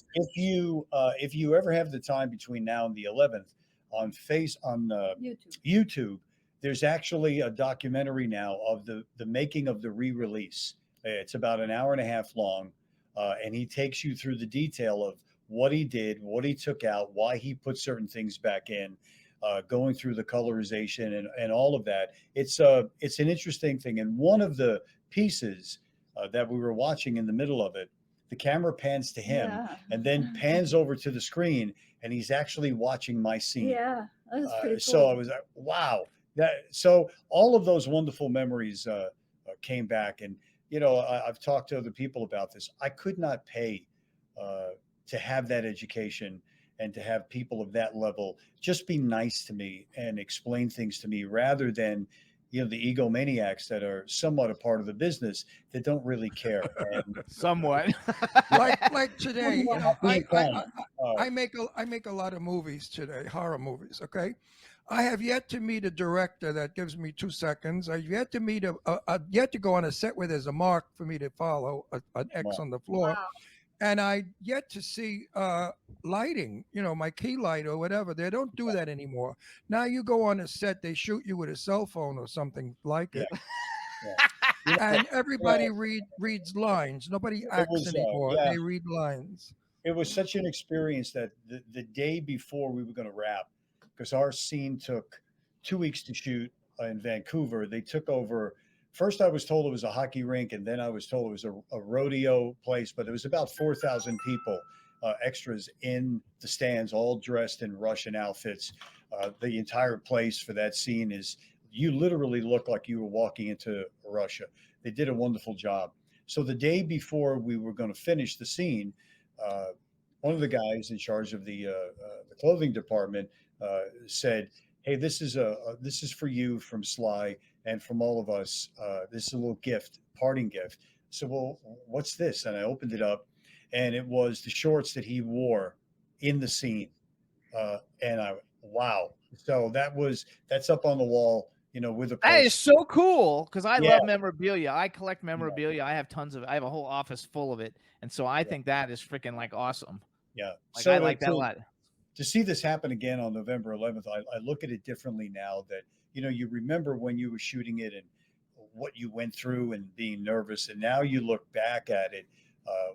if you ever have the time between now and the 11th on YouTube, there's actually a documentary now of the making of the re-release. It's about an hour and a half long, and he takes you through the detail of what he did, what he took out, why he put certain things back in, going through the colorization and all of that. It's an interesting thing. And one of the pieces that we were watching in the middle of it, the camera pans to him and then pans over to the screen, and he's actually watching my scene. Yeah, that was pretty cool. So I was like, wow. So all of those wonderful memories came back, and I've talked to other people about this. I could not pay to have that education and to have people of that level just be nice to me and explain things to me, rather than the egomaniacs that are somewhat a part of the business that don't really care. And Somewhat. like today, I make a lot of movies today, horror movies. Okay, I have yet to meet a director that gives me 2 seconds. I've yet to meet yet to go on a set where there's a mark for me to follow, an X on the floor. Wow. And I yet to see lighting, my key light or whatever. They don't do that anymore. Now you go on a set, they shoot you with a cell phone or something like it. And everybody reads lines. Nobody acts anymore. They read lines. It was such an experience that the day before we were going to wrap, because our scene took 2 weeks to shoot in Vancouver, they took over. First, I was told it was a hockey rink, and then I was told it was a rodeo place, but it was about 4,000 people, extras in the stands, all dressed in Russian outfits. The entire place for that scene you literally look like you were walking into Russia. They did a wonderful job. So the day before we were going to finish the scene, one of the guys in charge of the clothing department said, "Hey, this is for you from Sly and from all of us. This is a little gift, parting gift." So, well, what's this? And I opened it up, and it was the shorts that he wore in the scene. And wow. So that's up on the wall, with a That is so cool, because I Yeah. love memorabilia. I collect memorabilia. I have tons of it. I have a whole office full of it, and so I think that is freaking awesome. Yeah. Like, So I like that a lot. to see this happen again on November 11th, I look at it differently now. That you remember when you were shooting it and what you went through and being nervous, and now you look back at it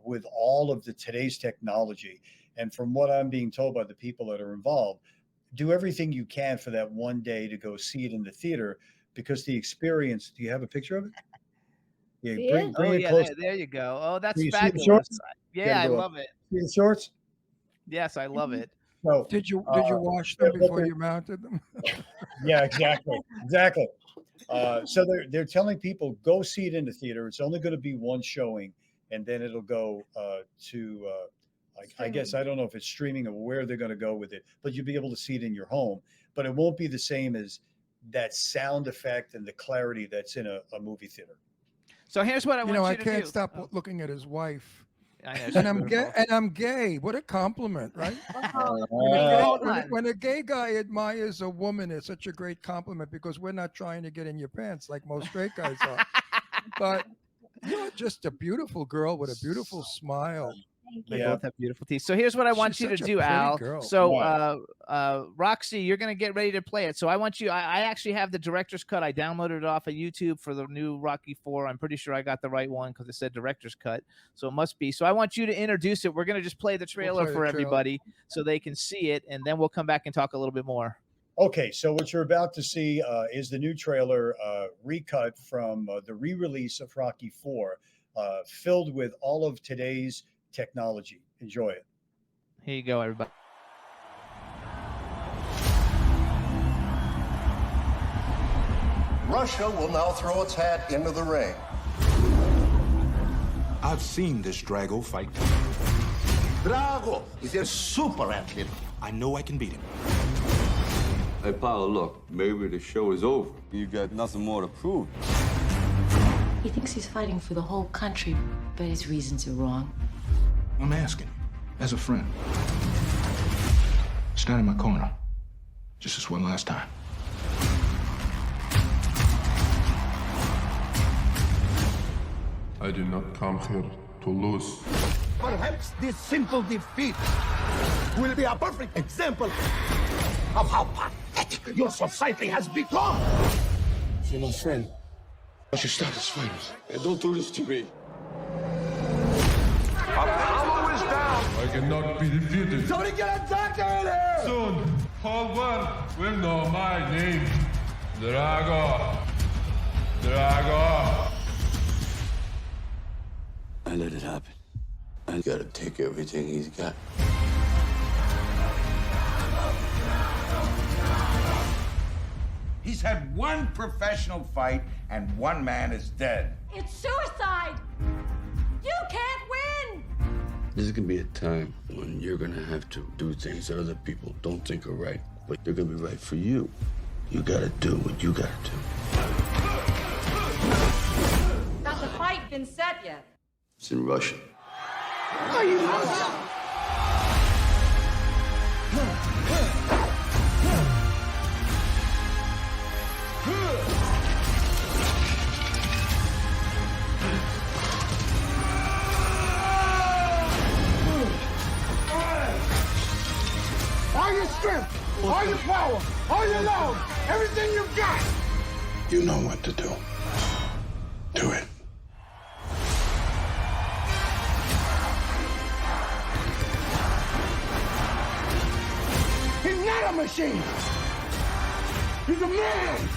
with all of today's technology. And from what I'm being told by the people that are involved, do everything you can for that one day to go see it in the theater, because the experience. Do you have a picture of it? Yeah, See bring it? Oh it yeah, close. there you go. Oh, that's Do you see the fabulous. shorts? Yeah, I Gotta go love it. See the shorts? Yes, I love it. So Did you wash them before you mounted them? yeah, exactly. So they're telling people, go see it in the theater. It's only going to be one showing, and then it'll go to I guess I don't know if it's streaming or where they're going to go with it, but you'll be able to see it in your home. But it won't be the same as that sound effect and the clarity that's in a movie theater. So here's what I want you I to can't do. stop looking at his wife. I know, she's And I'm beautiful. gay. And I'm gay. What a compliment, right? Hold on. When a gay guy admires a woman, it's such a great compliment, because we're not trying to get in your pants like most straight guys are. But you're just a beautiful girl with a beautiful smile. They both have beautiful teeth. So here's what I want She's you to such a do, pretty Al. girl. So Roxy, you're gonna get ready to play it. So I want you. I actually have the director's cut. I downloaded it off of YouTube for the new Rocky 4. I'm pretty sure I got the right one because it said director's cut. So it must be. So I want you to introduce it. We're gonna just play the trailer play for the trailer. everybody so they can see it, and then we'll come back and talk a little bit more. Okay, so what you're about to see is the new trailer recut from the re-release of Rocky 4, filled with all of today's technology. Enjoy it. Here you go, everybody. Russia will now throw its hat into the ring. I've seen this Drago fight. Drago is a super athlete. I know I can beat him. Hey, Paolo, look, maybe the show is over. You got nothing more to prove. He thinks he's fighting for the whole country, but his reasons are wrong. I'm asking, as a friend, stand in my corner. Just this one last time. I did not come here to lose. Perhaps this simple defeat will be a perfect example of how pathetic your society has become. You're my friend. I should stop this fight. And don't do this to me. Apollo is down. I cannot be defeated. Somebody get a doctor in here! Soon, whole world will know my name. Drago. Drago. I let it happen. I gotta take everything he's got. He's had one professional fight, and one man is dead. It's suicide! You can't win! This is gonna be a time when you're gonna have to do things that other people don't think are right, but they're gonna be right for you. You gotta do what you gotta do. Has the fight been set yet? It's in Russian. Are you all your strength, all your power, all your love, everything you've got. You know what to do. Do it. He's not a machine. He's a man.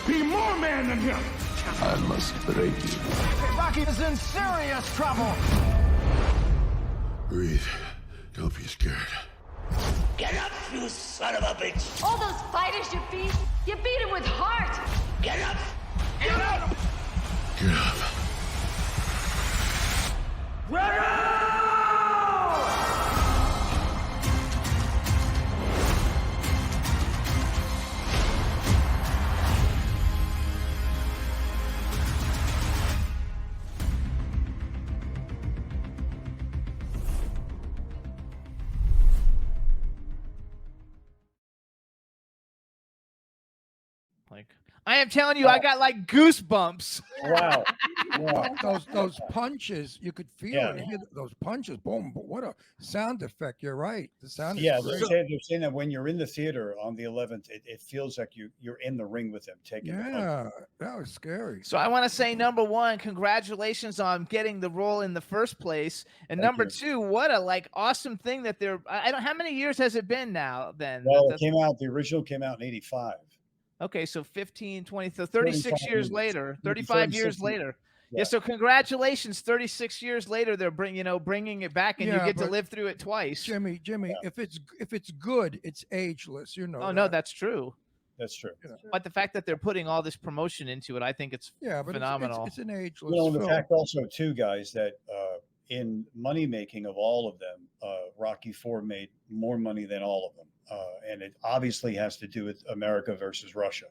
Be more man than him. I must break you. Rocky is in serious trouble. Breathe. Don't be scared. Get up, you son of a bitch. All those fighters you beat them with heart! Get up. Get up. Get up. Like, I am telling you, I got like goosebumps. Wow. Wow. Those punches, you could feel Yeah. it. Hear those punches, boom! What a sound effect! You're right. The sound. Yeah, is they're great. saying that when you're in the theater on the 11th, it feels like you're in the ring with them taking the punch. Yeah, that was scary. So I want to say, number one, congratulations on getting the role in the first place, and Thank number you. two, what a like awesome thing that they're. I don't. How many years has it been now? Then Well, it That's- came out. The original came out in '85. okay, so 15, 20, so 36 35 years years. later, 35 36 years years. later. Yeah. Yeah. So congratulations, 36 years later, they're bringing it back, and you Yeah, get to but live through it twice. Jimmy, if it's good, it's ageless. You know. Oh no, that. that's true. That's true. But the fact that they're putting all this promotion into it, I think it's Yeah, but phenomenal. It's an ageless Well, and the film. fact also too, guys, that in money making of all of them, Rocky IV made more money than all of them, and it obviously has to do with America versus Russia,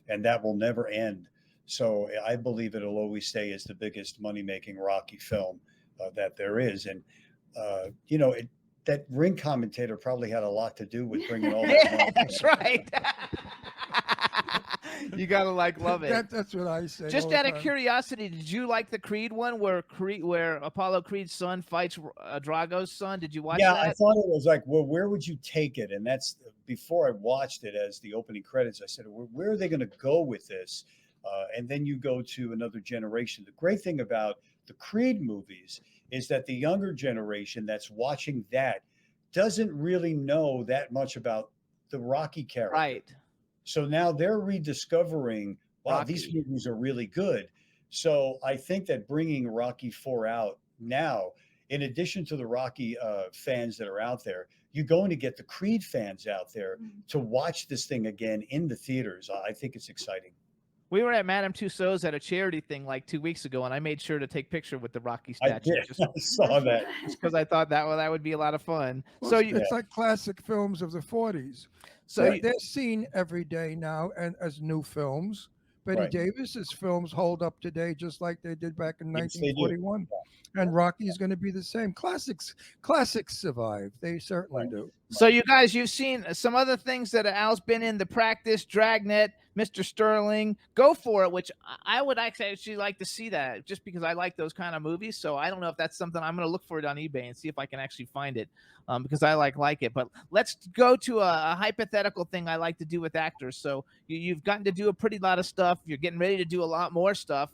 and that will never end. So I believe it'll always stay as the biggest money making Rocky film that there is, and that ring commentator probably had a lot to do with bringing all that Yeah, money. that's right. You gotta love it. That's what I say. Just all the out of time. curiosity, did you like the Creed one where Apollo Creed's son fights Drago's son? Did you watch Yeah, that? I thought it was like, well, where would you take it? And that's before I watched it as the opening credits. I said, where are they going to go with this? And then you go to another generation. The great thing about the Creed movies is that the younger generation that's watching that doesn't really know that much about the Rocky character. Right. So now they're rediscovering, wow, these Rocky. movies are really good. So I think that bringing Rocky IV out now, in addition to the Rocky fans that are out there, you're going to get the Creed fans out there to watch this thing again in the theaters. I think it's exciting. We were at Madame Tussauds at a charity thing like 2 weeks ago, and I made sure to take picture with the Rocky I statue did. just I saw that. because I thought that would be a lot of fun. Well, So it's like classic films of the 40s. So they're seen every day now and as new films. Betty Right. Davis's films hold up today just like they did back in Yes, they do. 1941. And Rocky's going to be the same. Classics survive. They certainly do. So you guys, you've seen some other things that Al's been in: The Practice, Dragnet, Mr. Sterling, Go For It, which I would actually like to see that just because I like those kind of movies. So I don't know if that's something I'm going to look for it on eBay and see if I can actually find it because I like it. But let's go to a hypothetical thing I like to do with actors. So you've gotten to do a pretty lot of stuff. You're getting ready to do a lot more stuff.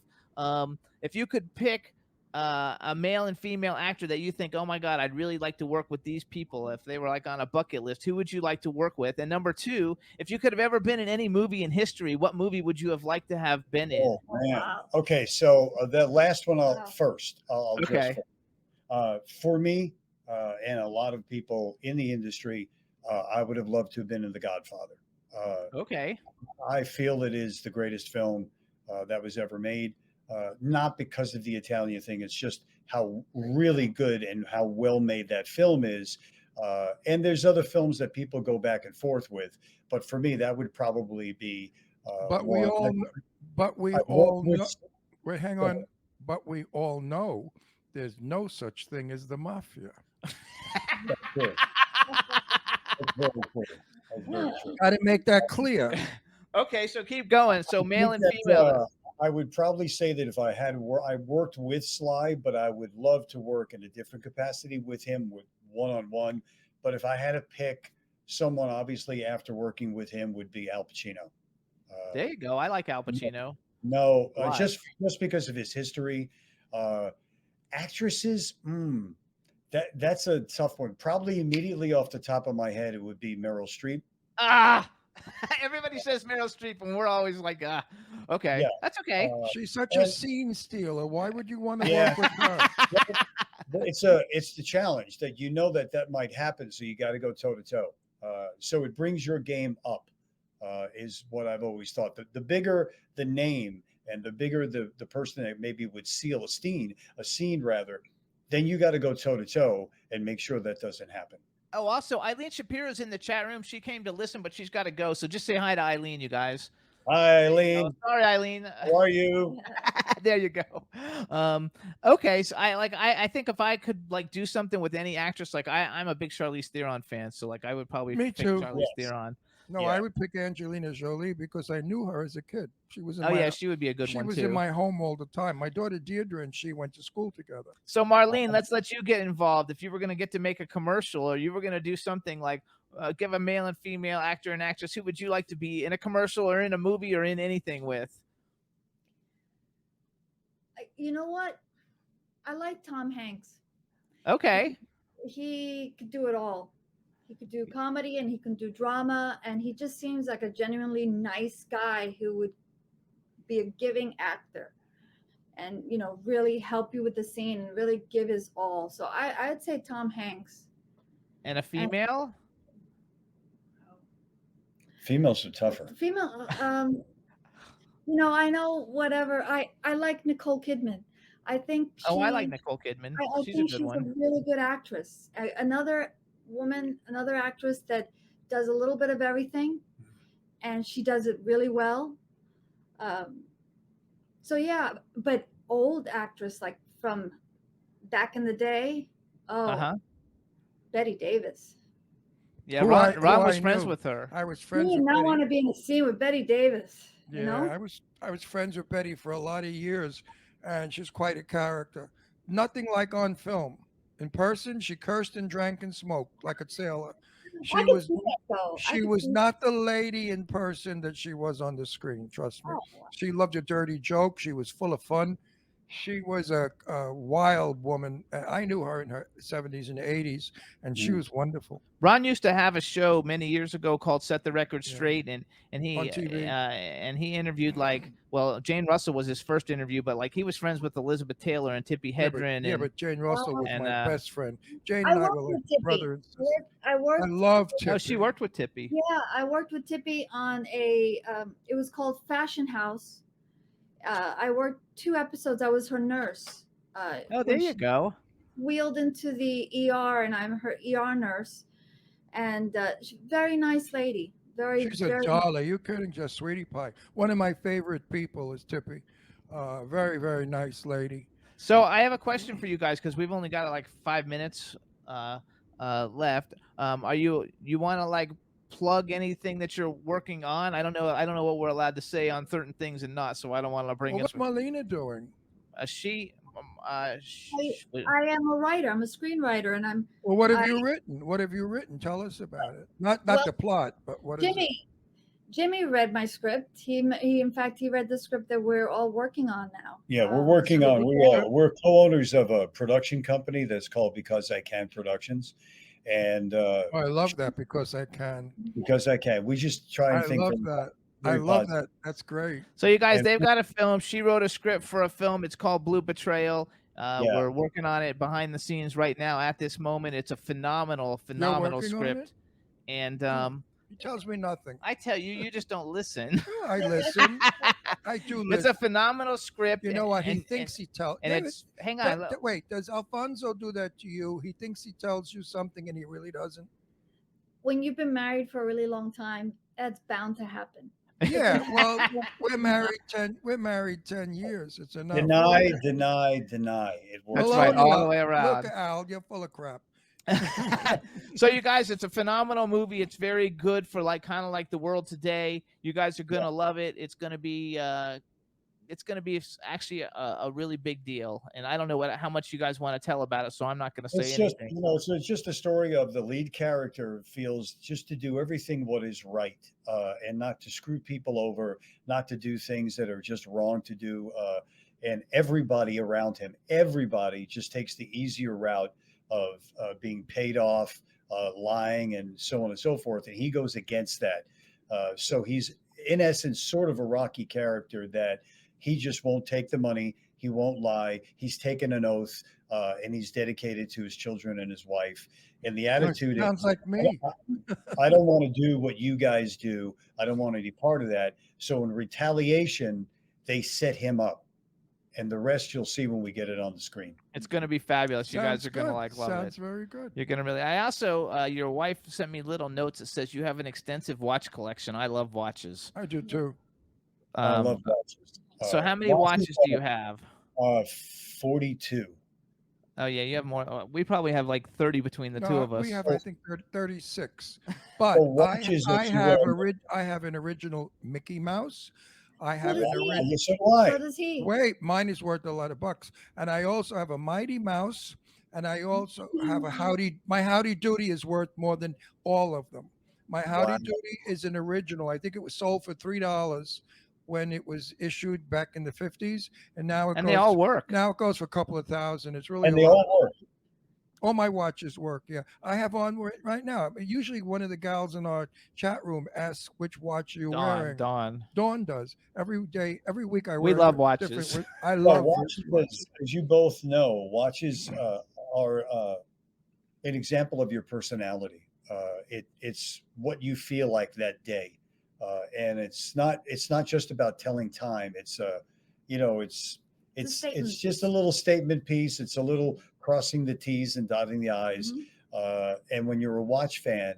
If you could pick a male and female actor that you think, oh my God, I'd really like to work with these people if they were like on a bucket list, who would you like to work with? And number two, if you could have ever been in any movie in history, what movie would you have liked to have been in? Oh man. Okay, so that last one first. I'll address Okay. first. For me, and a lot of people in the industry, I would have loved to have been in The Godfather. Okay. I feel it is the greatest film that was ever made. Not because of the Italian thing, it's just how really good and how well made that film is. And there's other films that people go back and forth with, but for me, that would probably be. But we all know. Wait, hang on. But we all know there's no such thing as the mafia. That's true. That's very true. That's very true. Got to make that clear. Okay, so keep going. So male and That, female. I would probably say that if I had I worked with Sly, but I would love to work in a different capacity with him, with one-on-one. But if I had to pick someone, obviously after working with him would be Al Pacino. There you go. I like Al Pacino. No, Why? just because of his history. Actresses, that's a tough one. Probably immediately off the top of my head, it would be Meryl Streep. Everybody says Meryl Streep, and we're always like, okay, Yeah. that's okay. She's such a scene stealer. Why would you want to Yeah. work with her? It's the challenge that you know that might happen, so you got to go toe to toe. So it brings your game up, is what I've always thought. The bigger the name and the bigger the person that maybe would seal a scene rather, then you got to go toe to toe and make sure that doesn't happen. Oh, also, Eileen Shapiro's in the chat room. She came to listen, but she's got to go. So just say hi to Eileen, you guys. Hi, Eileen. Oh, sorry, Eileen. How are you? There you go. Okay, so I think if I could like do something with any actress, like I'm a big Charlize Theron fan, so like I would probably Me pick too. Charlize Theron. No, Yeah. I would pick Angelina Jolie because I knew her as a kid. She was in Oh my, yeah, she would be a good she one was too. in my home all the time. My daughter Deirdre and she went to school together. So Marlene, let's let you get involved. If you were going to get to make a commercial, or you were going to do something like give a male and female actor and actress, who would you like to be in a commercial or in a movie or in anything with? You know what? I like Tom Hanks. Okay. He could do it all. He could do comedy and he can do drama, and he just seems like a genuinely nice guy who would be a giving actor and, you know, really help you with the scene and really give his all. So I'd say Tom Hanks. And a female? Females are tougher. Female, you know, I know whatever. I like Nicole Kidman. I think Oh, I like Nicole Kidman. I She's think a good she's one. a really good actress. Another woman, another actress that does a little bit of everything, and she does it really well. So yeah, but old actress like from back in the day. Oh, Betty Davis. Yeah, Who Ron I was friends knew. with her. I was Who friends would with not Betty. want to be in a scene with Betty Davis? Yeah, You know? I was friends with Betty for a lot of years, and she's quite a character. Nothing like on film. In person, she cursed and drank and smoked like a sailor. She I can was see that, though. I she can was see not the lady in person that she was on the screen. Trust me. Oh. She loved a dirty joke. She was full of fun. She was a wild woman. I knew her in her 70s and 80s, and she was wonderful. Ron used to have a show many years ago called Set the Record Straight, and he On TV. And he interviewed Jane Russell was his first interview, but like he was friends with Elizabeth Taylor and Tippi Hedren. Yeah, but Jane Russell was and, my best friend. Jane I and I worked were with like Tippi. brother and sister. I worked. I love Tippi. Oh, she worked with Tippi. Yeah, I worked with Tippi on a. It was called Fashion House, I worked 2 episodes. I was her nurse. Oh, there when you she go. wheeled into the ER, and I'm her ER nurse. And very nice lady. Very, She's a very. doll. Are you kidding? Just sweetie pie. One of my favorite people is Tippy. Very, very nice lady. So I have a question for you guys because we've only got like 5 minutes left. Are you want to like plug anything that you're working on? I don't know. I don't know what we're allowed to say on certain things and not. So I don't want to bring Well, us. what's Marlena doing? I am a writer. I'm a screenwriter, and I'm. Well, what have you written? What have you written? Tell us about it. Not the plot, but what is it? Jimmy read my script. He in fact he read the script that we're all working on now. Yeah, we're working on. We're co-owners of a production company that's called Because I Can Productions, and Oh, I love that because I can. Because I can. We just try and think. I love that. I love that. That's great. So you guys, they've got a film. She wrote a script for a film. It's called Blue Betrayal. We're working on it behind the scenes right now. At this moment, it's a phenomenal script. And he tells me nothing. I tell you, you just don't listen. I listen. I do listen. It's a phenomenal script. You know what? He thinks he tells. And it's hang on. Wait, does Alfonso do that to you? He thinks he tells you something and he really doesn't. When you've been married for a really long time, that's bound to happen. Yeah, well, we're married 10 years. It's enough. Deny. It works. That's right, all the way around. Look, Al, you're full of crap. So you guys, it's a phenomenal movie. It's very good for like kind of like the world today. You guys are gonna love it. It's gonna be actually a really big deal. And I don't know how much you guys want to tell about it, so I'm not gonna say anything. So it's just a story of the lead character feels just to do everything what is right, and not to screw people over, not to do things that are just wrong to do. And everybody around him, everybody just takes the easier route of being paid off, lying, and so on and so forth. And he goes against that. So he's, in essence, sort of a Rocky character that he just won't take the money. He won't lie. He's taken an oath, and he's dedicated to his children and his wife. And the attitude sounds like me. I don't want to do what you guys do. I don't want to be part of that. So in retaliation, they set him up. And the rest you'll see when we get it on the screen. It's going to be fabulous. You guys are going to love it. Sounds very good. You're going to really. I also, your wife sent me little notes that says you have an extensive watch collection. I love watches. I do too. I love watches. So how many watches do you have? 42. Oh yeah, you have more. We probably have like 30 between the two of us. We have, I think, 36. But I have an original Mickey Mouse. I have an original. So does he. Wait, mine is worth a lot of bucks. And I also have a Mighty Mouse, and I also have a Howdy. My Howdy Doody is worth more than all of them. My Howdy Doody is an original. I think it was sold for $3 when it was issued back in the 50s, and now they all work. Now it goes for a couple of thousand. It's really and they all work. All my watches work. Yeah, I have on right now. Usually, one of the gals in our chat room asks which watch you're wearing. Dawn does every day, every week. We love watches. I love watches. As you both know, watches are an example of your personality. It's what you feel like that day, and it's not just about telling time. It's it's just a little statement piece. It's a little crossing the T's and dotting the I's. And when you're a watch fan,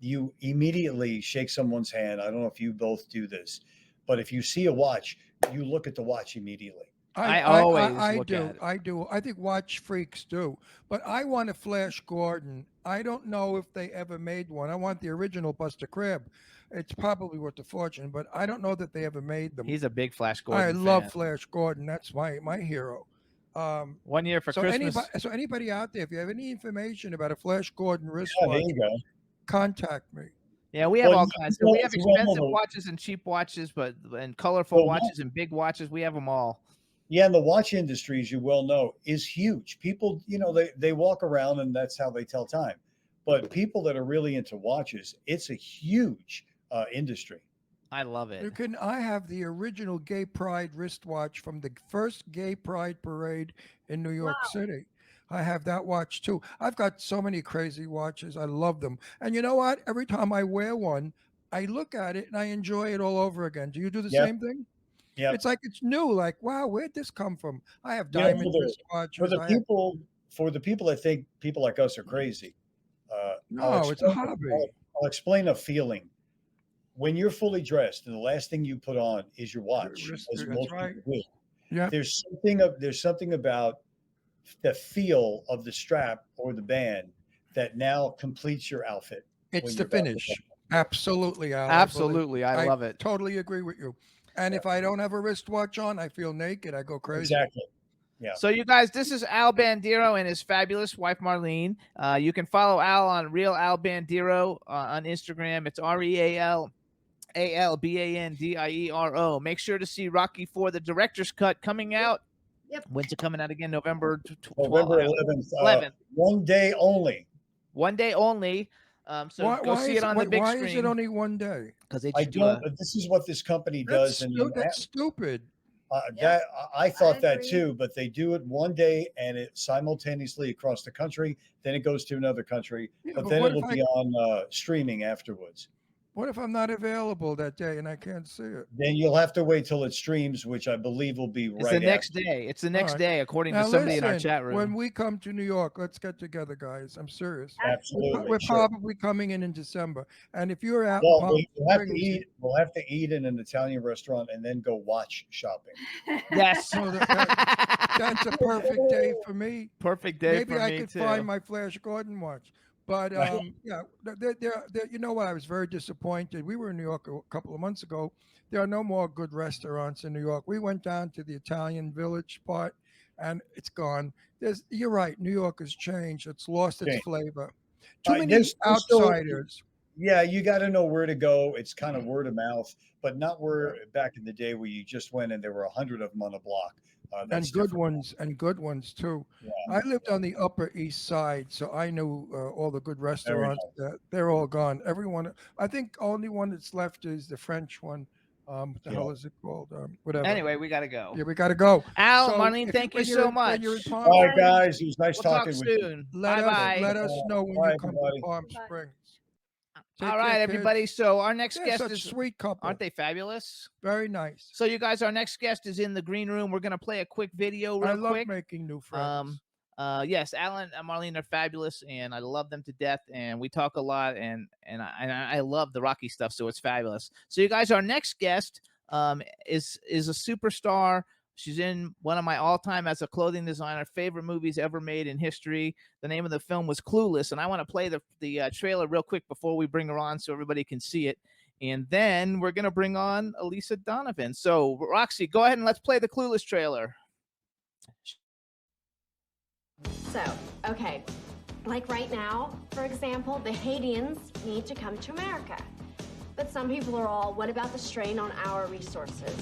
you immediately shake someone's hand. I don't know if you both do this, but if you see a watch, you look at the watch immediately. I always look do. at it. I do. I think watch freaks do. But I want a Flash Gordon. I don't know if they ever made one. I want the original Buster Crabbe. It's probably worth a fortune, but I don't know that they ever made them. He's a big Flash Gordon I fan. love Flash Gordon. That's my hero. 1 year for Christmas. Anybody out there, if you have any information about a Flash Gordon wristwatch, contact me. Yeah, we have all kinds. We have expensive watches and cheap watches, and colorful watches and big watches. We have them all. Yeah, and the watch industry, as you well know, is huge. People, they walk around and that's how they tell time. But people that are really into watches, it's a huge industry. I love it. I have the original Gay Pride wristwatch from the first Gay Pride parade in New York City. I have that watch too. I've got so many crazy watches. I love them. And you know what? Every time I wear one, I look at it and I enjoy it all over again. Do you do the same thing? Yeah. It's like it's new. Like, wow, where'd this come from? I have You know, diamond for wristwatches. the people that think people like us are crazy, No, it's a hobby. I'll explain a feeling. When you're fully dressed and the last thing you put on is your watch, Wrist- as that's most right. people do, Yeah. there's something about the feel of the strap or the band that now completes your outfit. It's when the you're about to finish. go. Absolutely, Al. Absolutely, I love it. Totally agree with you. And if I don't have a wristwatch on, I feel naked. I go crazy. Exactly. Yeah. So you guys, this is Al Bandiero and his fabulous wife Marlene. You can follow Al on Real Al Bandiero on Instagram. It's RealAlBandiero. Make sure to see Rocky IV, the director's cut, coming out. Yep. When's it coming out again? November 11th. 11th. One day only. One day only. So go see it on the big why screen. is it only one day? Because they I just do don't. This is what this company does, That's stupid. that I thought that agree. too. But they do it one day and it simultaneously across the country. Then it goes to another country. Yeah, but but then what it'll if be on streaming afterwards. What if I'm not available that day and I can't see it? Then you'll have to wait till it streams, which I believe will be It's right the next after. day. It's the next right. day, according Now to somebody in our listen, chat room. when we come to New York, let's get together, guys. I'm serious. Absolutely. We're sure. probably coming in December. And if you're out, in Well, Palm we'll have to Springs- eat. We'll have to eat in an Italian restaurant and then go watch shopping. Yes. So that's a perfect day for me. Perfect day Maybe for I me could too. find my Flash Gordon watch. But yeah, you know what? I was very disappointed. We were in New York a couple of months ago. There are no more good restaurants in New York. We went down to the Italian Village part, and it's gone. You're right. New York has changed. It's lost its Changed. flavor. Too many There's still- outsiders. Yeah, you got to know where to go. It's kind of word of mouth, but not where back in the day where you just went and there were 100 of them on a block. And That's good different. ones too. Yeah. I lived on the Upper East Side, so I knew all the good restaurants. They're all gone. Everyone, I think, only one that's left is the French one. What the hell is it called? Whatever. Anyway, we gotta go. Yeah, we gotta go. Al, So Marlene, if thank you when so when much. you're in Palm All right, Springs, guys. It was nice We'll talk talking with you. soon. let Bye-bye. us know when Bye, you come everybody. to Palm Springs. Take All care, right, kids. everybody. So our next They're guest such is sweet couple. aren't they fabulous? Very nice. So you guys, our next guest is in the green room. We're gonna play a quick video real I love quick. making new friends. Yes, Alan and Marlene are fabulous, and I love them to death. And we talk a lot, and I love the Rocky stuff, so it's fabulous. So you guys, our next guest is a superstar. She's in one of my all-time, as a clothing designer, favorite movies ever made in history. The name of the film was Clueless, and I want to play the trailer real quick before we bring her on, so everybody can see it. And then we're gonna bring on Elisa Donovan. So Roxy, go ahead and let's play the Clueless trailer. So, okay, like right now, for example, the Haitians need to come to America. But some people are all, what about the strain on our resources?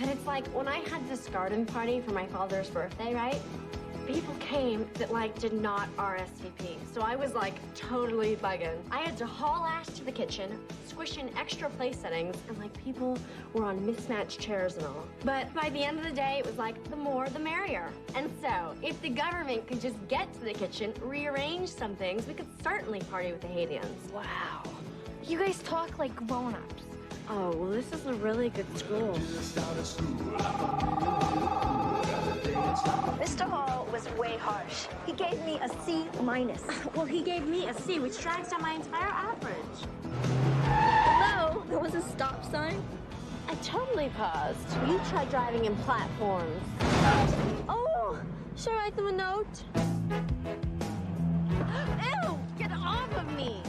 And it's like, when I had this garden party for my father's birthday, right? People came that, like, did not RSVP. So I was, like, totally bugging. I had to haul ass to the kitchen, squish in extra place settings, and, like, people were on mismatched chairs and all. But by the end of the day, it was like, the more, the merrier. And so, if the government could just get to the kitchen, rearrange some things, we could certainly party with the Haitians. Wow. You guys talk like grown-ups. Oh, well, this is a really good school. Mr. Hall was way harsh. He gave me a C minus. Well, he gave me a C, which drags down my entire average. Hello? There was a stop sign? I totally paused. You tried driving in platforms. Oh, should I write them a note? Ew! Get off of me!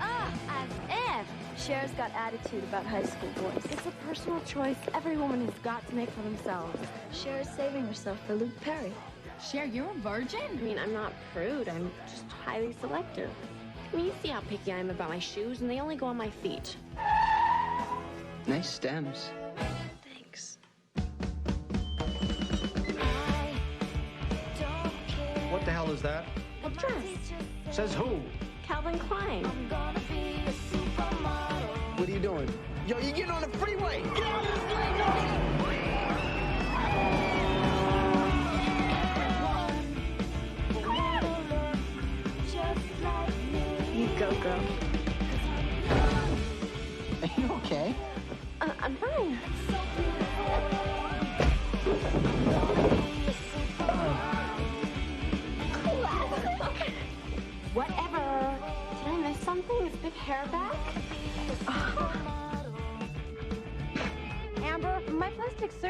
Ugh, as if. Cher's got attitude about high school boys. It's a personal choice every woman has got to make for themselves. Cher's saving herself for Luke Perry. Cher, you're a virgin? I mean, I'm not prude. I'm just highly selective. I mean, you see how picky I am about my shoes, and they only go on my feet. Nice stems. Thanks. What the hell is that? A dress. Says who? Calvin Klein. What are you doing? Yo, you getting on the freeway! Get on the You go, girl. Are you okay? I'm fine.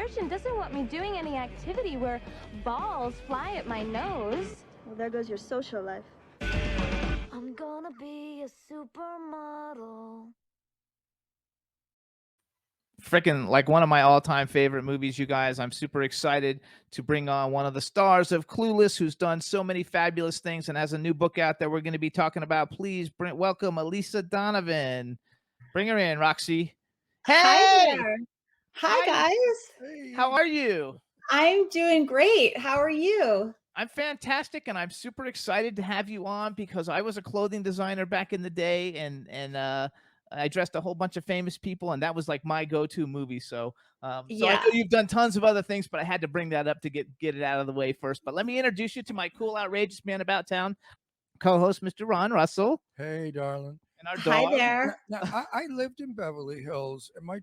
Martian doesn't want me doing any activity where balls fly at my nose. Well, there goes your social life. I'm gonna be a supermodel. Freaking like one of my all-time favorite movies, you guys. I'm super excited to bring on one of the stars of Clueless, who's done so many fabulous things and has a new book out that we're going to be talking about. Please welcome Elisa Donovan. Bring her in, Roxy. Hey! Hi there. Hi, guys. Hey. How are you? I'm doing great. How are you? I'm fantastic, and I'm super excited to have you on because I was a clothing designer back in the day, and I dressed a whole bunch of famous people, and that was like my go-to movie. So I know you've done tons of other things, but I had to bring that up to get it out of the way first. But let me introduce you to my cool, outrageous man about town co-host, Mr. Ron Russell. Hey, darling. And our Hi dog. there. Now, I lived in Beverly Hills, and my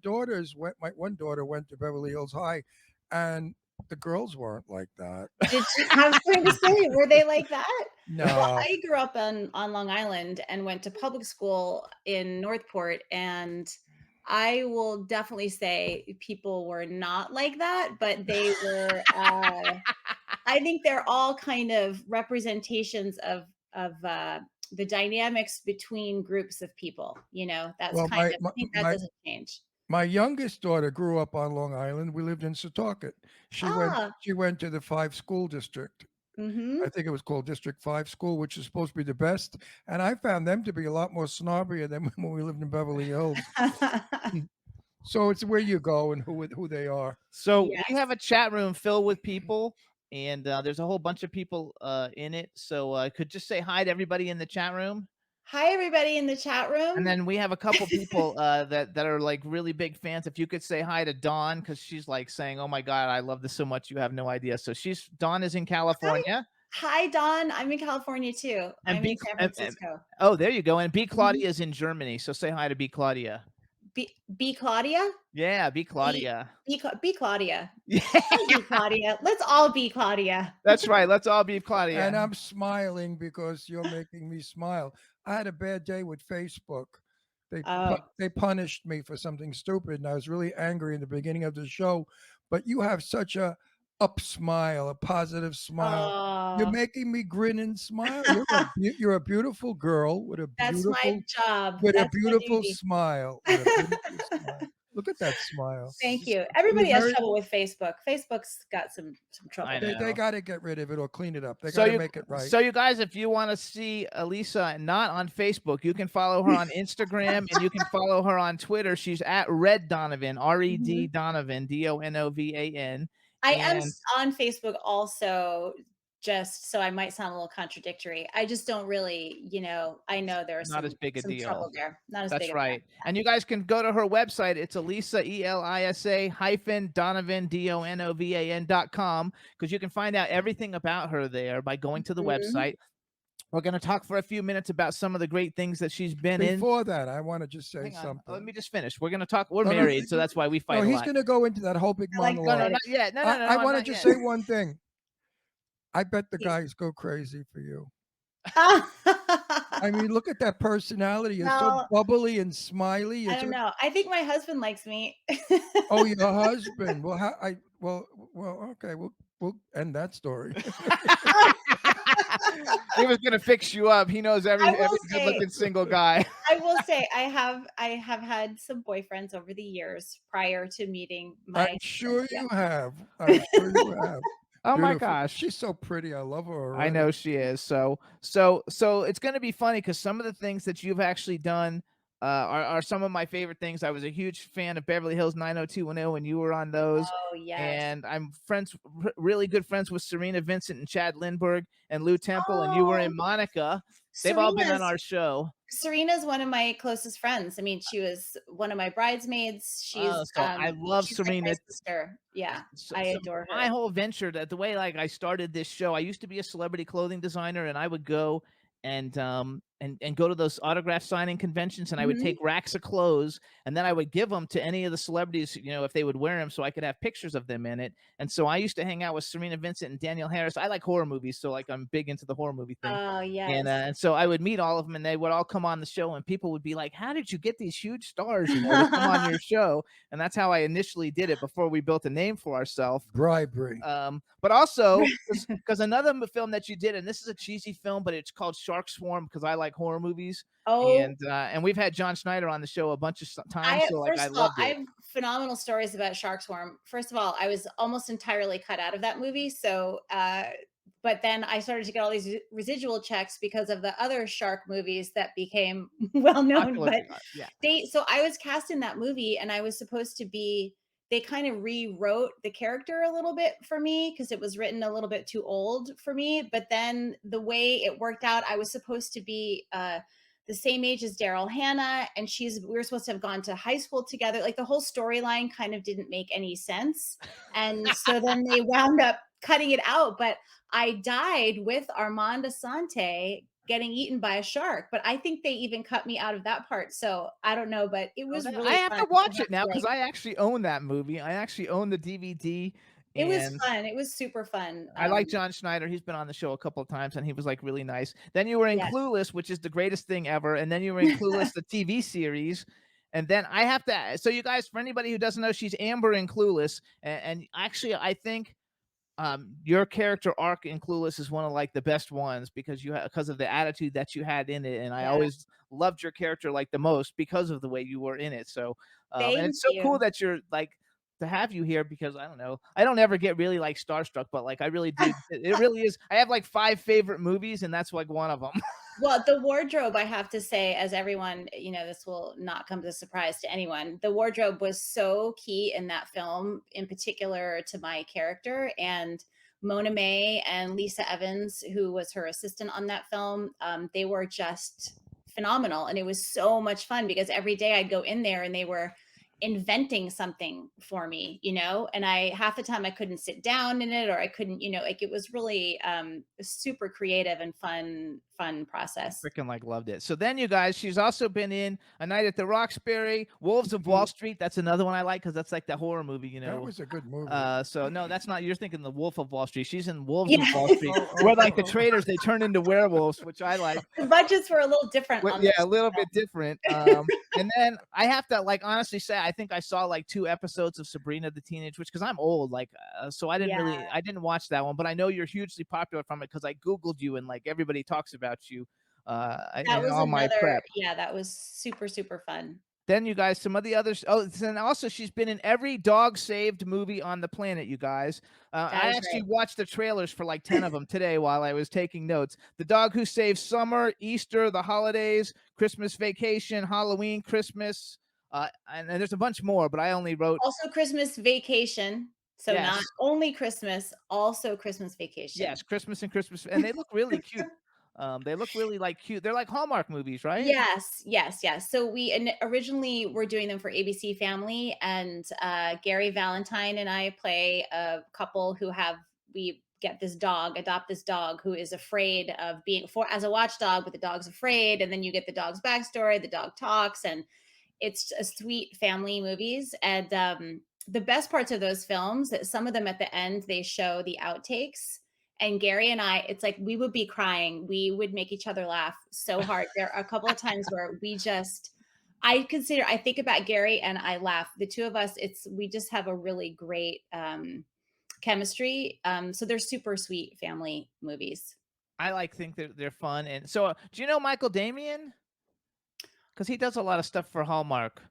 one daughter went to Beverly Hills High, and the girls weren't like that. I was going to say, were they like that? No. Well, I grew up on Long Island and went to public school in Northport, and I will definitely say people were not like that, but they were. I think they're all kind of representations of the dynamics between groups of people. You know, that's Well, I think that doesn't change. My youngest daughter grew up on Long Island. We lived in Setauket. She went to the 5 school district. I think it was called District 5 School, which is supposed to be the best. And I found them to be a lot more snobbier than when we lived in Beverly Hills. So it's where you go and who they are. So we have a chat room filled with people, and there's a whole bunch of people in it. So I could just say hi to everybody in the chat room. Hi, everybody in the chat room. And then we have a couple people that are like really big fans. If you could say hi to Dawn, because she's like saying, "Oh my God, I love this so much, you have no idea." So Dawn is in California. Hi, Dawn. I'm in California too. And I'm in San Francisco. Oh, there you go. And B Claudia is in Germany. So say hi to B Claudia. B Claudia? Yeah, B Claudia. B Claudia. Yeah. Hi, B Claudia. Let's all be Claudia. That's right. Let's all be Claudia. And I'm smiling because you're making me smile. I had a bad day with Facebook. They punished me for something stupid, and I was really angry in the beginning of the show. But you have such a up smile, a positive smile. You're making me grin and smile. You're a beautiful girl with a beautiful. That's my job. With That's a beautiful smile. Look at that smile. Thank you. Everybody has trouble with Facebook. Facebook's got some trouble. They got to get rid of it or clean it up. They got to make it right. So you guys, if you want to see Elisa not on Facebook, you can follow her on Instagram and you can follow her on Twitter. She's at Red Donovan, RED Donovan, DONOVAN. I am on Facebook also, just so I might sound a little contradictory. I just don't really, I know there's not as big a deal. Trouble there. Not as That's big. Right. And you guys can go to her website. It's Elisa, ELISA -Donovan, DONOVAN.com, because you can find out everything about her there by going to the website. We're going to talk for a few minutes about some of the great things that she's been in. Before that, I want to just say something. Let me just finish. We're going to talk. We're married, so that's why we fight. No, he's going to go into that whole big monologue. No, not yet. No, I want to just say one thing. I bet the guys go crazy for you. I mean, look at that personality. You're so bubbly and smiley. I don't know. I think my husband likes me. Oh, your husband. Well, okay. We'll end that story. He was gonna fix you up. He knows every good-looking single guy. I will say I have had some boyfriends over the years prior to meeting my. I'm sure you have. I'm sure you have. Oh my Beautiful. gosh, she's so pretty. I love her already. I know she is. So it's going to be funny because some of the things that you've actually done are some of my favorite things. I was a huhuge fan of Beverly Hills 90210 when you were on those. Oh yes. And I'm really good friends with Serena Vincent and Chad Lindbergh and Lou Temple, and you were in Monica. They've all been on our show. Serena's one of my closest friends. I mean, she was one of my bridesmaids. She's I love Serena. Like my sister. Yeah, I adore her. My whole venture, the way I started this show, I used to be a celebrity clothing designer, and I would go and and go to those autograph signing conventions, and I would Mhm. take racks of clothes, and then I would give them to any of the celebrities, if they would wear them, so I could have pictures of them in it. And so I used to hang out with Serena Vincent and Danielle Harris. I like horror movies, so like I'm big into the horror movie thing. Oh, And yes. and so I would meet all of them, and they would all come on the show, and people would be like, "How did you get these huge stars, to come on your show?" And that's how I initially did it before we built a name for ourselves. Bribery. But also because another film that you did, and this is a cheesy film, but it's called Shark Swarm because I like horror movies. Oh, And we've had John Schneider on the show a bunch of times, so like I first of all, loved I it. have phenomenal stories about Shark Swarm. First of all, I was almost entirely cut out of that movie, so but then I started to get all these residual checks because of the other shark movies that became well known. Popular, But yeah. so I was cast in that movie, and I was supposed to be. They kind of rewrote the character a little bit for me because it was written a little bit too old for me. But then the way it worked out, I was supposed to be the same age as Daryl Hannah, and we were supposed to have gone to high school together. Like the whole storyline kind of didn't make any sense. And so then they wound up cutting it out. But I died with Armand Asante getting eaten by a shark. But I think they even cut me out of that part. So I don't know, but it was really I have fun to watch have it now to, because I actually own that movie. I actually own the DVD. it was And fun. It was super fun. I like John Schneider. He's been on the show a couple of times, and he was like really nice. Then you were in Yes. Clueless, which is the greatest thing ever. And then you were in Clueless, the TV series. And then I have to. So you guys, for anybody who doesn't know, she's Amber in Clueless, and actually, I think your character arc in Clueless is one of like the best ones because because of the attitude that you had in it, and I Yeah. always loved your character like the most because of the way you were in it. So and Thank it's so cool you. that you're like to have you here because I don't know, I don't ever get really like starstruck, but like I really do. It really is. I have like 5 favorite movies, and that's like one of them. Well, the wardrobe, I have to say, as everyone, this will not come as a surprise to anyone. The wardrobe was so key in that film, in particular to my character. And Mona May and Lisa Evans, who was her assistant on that film, they were just phenomenal. And it was so much fun because every day I'd go in there and they were inventing something for me, and half the time I couldn't sit down in it or I couldn't, like it was really super creative and fun process. Freaking like loved it. So then you guys, she's also been in A Night at the Roxbury, Wolves of Wall Street. That's another one I like because that's like the horror movie, That was a good movie. So no, that's not. You're thinking the Wolf of Wall Street. She's in Wolves Yeah. of Wall Street, where like the traders they turn into werewolves, which I like. The budgets were a little different. Well, on yeah, this a little film. bit different. And then I have to like honestly say I think I saw like 2 episodes of Sabrina the Teenage Witch because I'm old, like so I didn't watch that one, but I know you're hugely popular from it because I googled you and like everybody talks about you. That In was all my another, prep. yeah, that was super, super fun. Then you guys, some of the others. Oh, and also she's been in every dog saved movie on the planet. You guys, I is actually right. watched the trailers for like 10 of them today while I was taking notes. The Dog Who Saved Summer, Easter, the holidays, Christmas Vacation, Halloween, Christmas, and there's a bunch more, but I only wrote. Also Christmas Vacation. So Yes. not only Christmas, also Christmas Vacation. Yes, Christmas and Christmas, and they look really cute. They look really like cute. They're like Hallmark movies, right? Yes. So we originally were doing them for ABC Family, and Gary Valentine and I play a couple who we adopt this dog who is afraid of being as a watchdog, but the dog's afraid, and then you get the dog's backstory, the dog talks, and it's a sweet family movies. And the best parts of those films, that some of them at the end they show the outtakes. And Gary and I, it's like we would be crying. We would make each other laugh so hard. There are a couple of times where I think about Gary and I laugh. The two of us, we just have a really great chemistry. So they're super sweet family movies. I think they're fun. And so, do you know Michael Damian? Because he does a lot of stuff for Hallmark.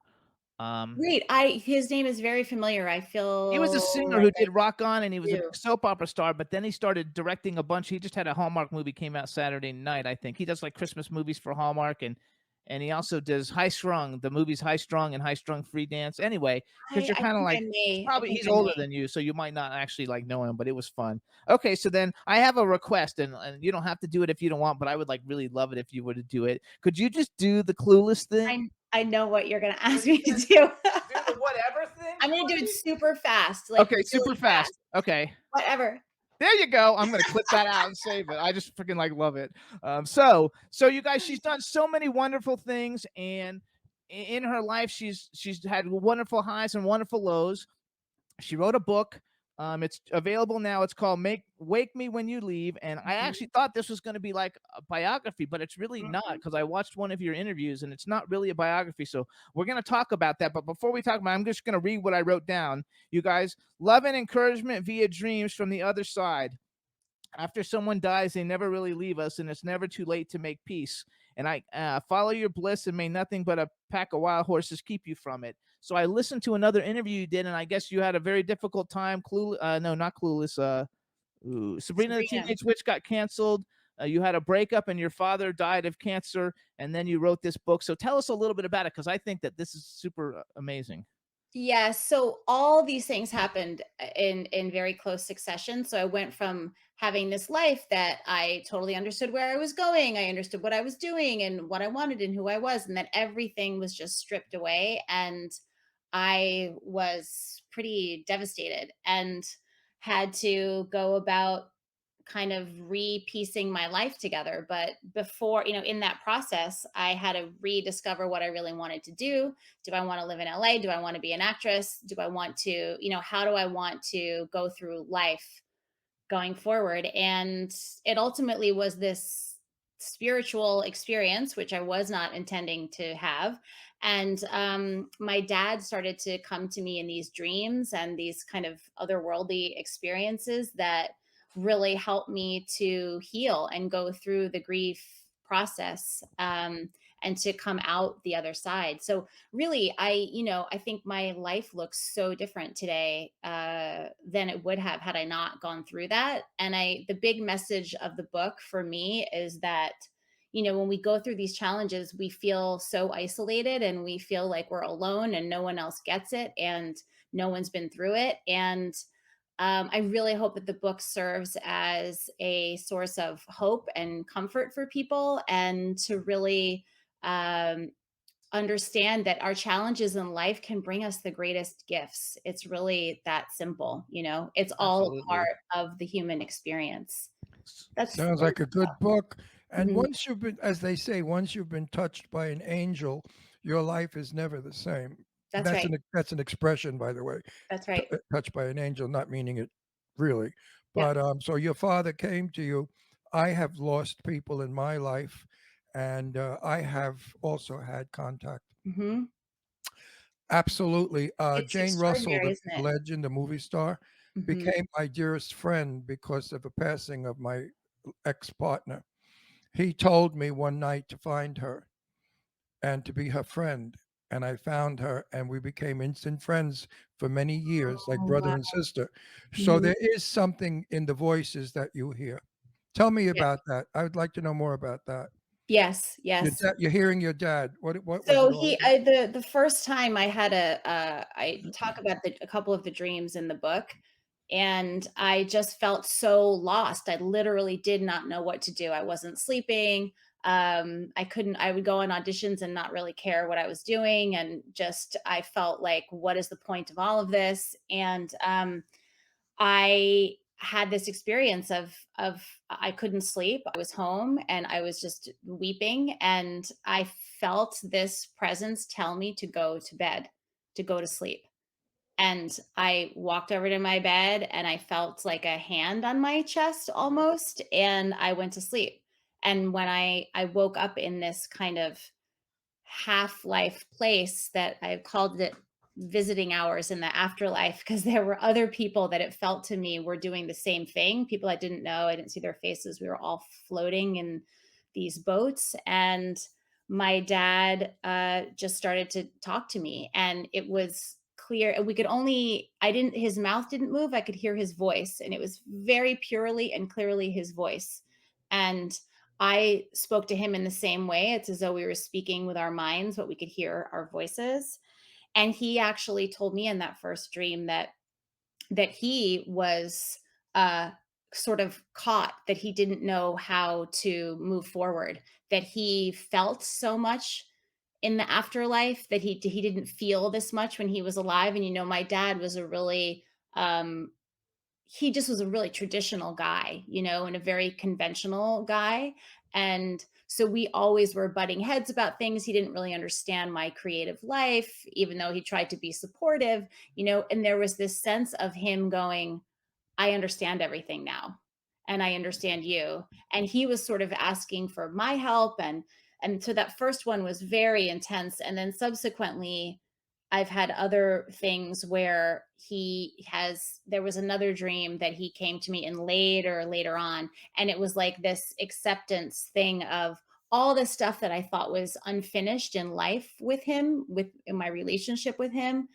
Great. His name is very familiar. I feel he was a singer like who did Rock On, and he was do. a soap opera star. But then he started directing a bunch. He just had a Hallmark movie came out Saturday night, I think. He does like Christmas movies for Hallmark, and he also does High Strung, the movies High Strung and High Strung Free Dance. Anyway, because you're kind of like he's older than you, so you might not actually like know him, but it was fun. Okay, so then I have a request, and you don't have to do it if you don't want, but I would like really love it if you were to do it. Could you just do the Clueless thing? I know what you're gonna ask me to do. Do the whatever thing. I'm gonna do it super fast. Okay, super fast. Okay. Whatever. There you go. I'm gonna clip that out and save it. I just freaking like love it. So you guys, she's done so many wonderful things, and in her life, she's had wonderful highs and wonderful lows. She wrote a book. It's available now. It's called Wake Me When You Leave. And I actually thought this was going to be like a biography, but it's really not, because I watched one of your interviews and it's not really a biography. So we're going to talk about that. But before we talk about it, I'm just going to read what I wrote down. You guys, love and encouragement via dreams from the other side. After someone dies, they never really leave us, and it's never too late to make peace. And I follow your bliss, and may nothing but a pack of wild horses keep you from it. So I listened to another interview you did, and I guess you had a very difficult time. No, not Clueless. Sabrina the Sabrina. Teenage Witch got canceled. You had a breakup, and your father died of cancer, and then you wrote this book. So tell us a little bit about it, because I think that this is super amazing. Yeah, so all these things happened in very close succession. So I went from having this life that I totally understood where I was going, I understood what I was doing and what I wanted and who I was, and then everything was just stripped away, and I was pretty devastated and had to go about kind of re-piecing my life together. But before, in that process, I had to rediscover what I really wanted to do. Do I want to live in LA? Do I want to be an actress? Do I want to, how do I want to go through life going forward? And it ultimately was this spiritual experience, which I was not intending to have. And my dad started to come to me in these dreams and these kind of otherworldly experiences that really helped me to heal and go through the grief process, and to come out the other side. So really, I think my life looks so different today than it would have had I not gone through that. And the big message of the book for me is that, when we go through these challenges, we feel so isolated and we feel like we're alone and no one else gets it and no one's been through it. And I really hope that the book serves as a source of hope and comfort for people, and to really um, understand that our challenges in life can bring us the greatest gifts. It's really that simple, it's all a Absolutely. part of the human experience. That's Sounds like a good book. And Mhm. once you've been, as they say, once you've been touched by an angel, your life is never the same. That's right. That's an expression, by the way. That's right. Touched by an angel, not meaning it really. Yeah. But so your father came to you. I have lost people in my life, and I have also had contact. Mhm. Absolutely. It's Jane Russell, extraordinary, the isn't it? legend, the movie star, Mhm. became my dearest friend because of the passing of my ex-partner. He told me one night to find her and to be her friend. And I found her, and we became instant friends for many years, like Oh, brother wow. and sister. So Mhm. there is something in the voices that you hear. Tell me Yeah. about that. I would like to know more about that. Yes, yes. You're hearing your dad. What was So it all about? the first time I had I talk about a couple of the dreams in the book, and I just felt so lost. I literally did not know what to do. I wasn't sleeping. I would go on auditions and not really care what I was doing, and just I felt like, what is the point of all of this? And I had this experience of I couldn't sleep. I was home and I was just weeping, and I felt this presence tell me to go to bed, to go to sleep. And I walked over to my bed and I felt like a hand on my chest almost, and I went to sleep. And when I woke up in this kind of half-life place that I've called it visiting hours in the afterlife, because there were other people that it felt to me were doing the same thing. People I didn't know, I didn't see their faces. We were all floating in these boats, and my dad just started to talk to me, and it was clear. We could only, I didn't, his mouth didn't move. I could hear his voice, and it was very purely and clearly his voice. And I spoke to him in the same way. It's as though we were speaking with our minds, but we could hear our voices. And he actually told me in that first dream that he was uh sort of caught, that he didn't know how to move forward, that he felt so much in the afterlife that he didn't feel this much when he was alive. And my dad was a really um he just was a really traditional guy, and a very conventional guy. And so we always were butting heads about things. He didn't really understand my creative life, even though he tried to be supportive, and there was this sense of him going, I understand everything now, and I understand you. And he was sort of asking for my help. And so that first one was very intense. And then subsequently, I've had other things where there was another dream that he came to me in later on. And it was like this acceptance thing of all the stuff that I thought was unfinished in life with him, in my relationship with him.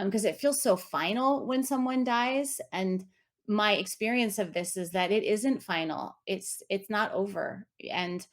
Because it feels so final when someone dies. And my experience of this is that it isn't final. It's not over. And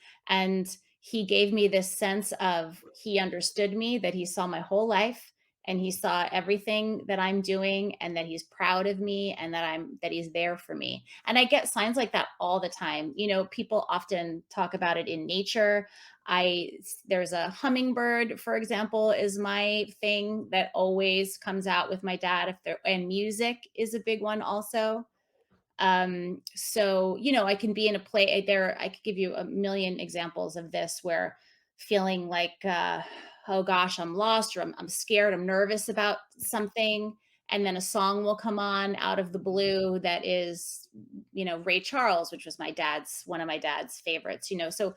he gave me this sense of, he understood me, that he saw my whole life, and he saw everything that I'm doing, and that he's proud of me, and that he's there for me. And I get signs like that all the time. People often talk about it in nature. There's a hummingbird, for example, is my thing that always comes out with my dad. And music is a big one also. So I can be in a play there. I could give you a million examples of this, where feeling like, oh gosh, I'm lost, or I'm scared, I'm nervous about something. And then a song will come on out of the blue that is, Ray Charles, which was one of my dad's favorites, so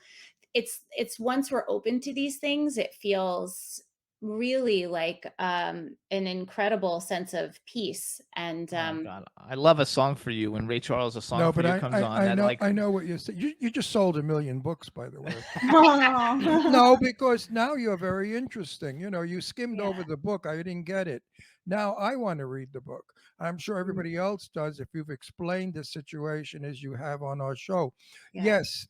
it's once we're open to these things, it feels really like an incredible sense of peace. And Oh God, I love a song for you when Ray Charles, a song No, for but you comes on. I know what you're saying. You just sold 1 million books, by the way. Aw. No, because now you're very interesting. You skimmed Yeah. over the book. I didn't get it. Now I want to read the book. I'm sure everybody else does if you've explained the situation as you have on our show. Yeah. Yes.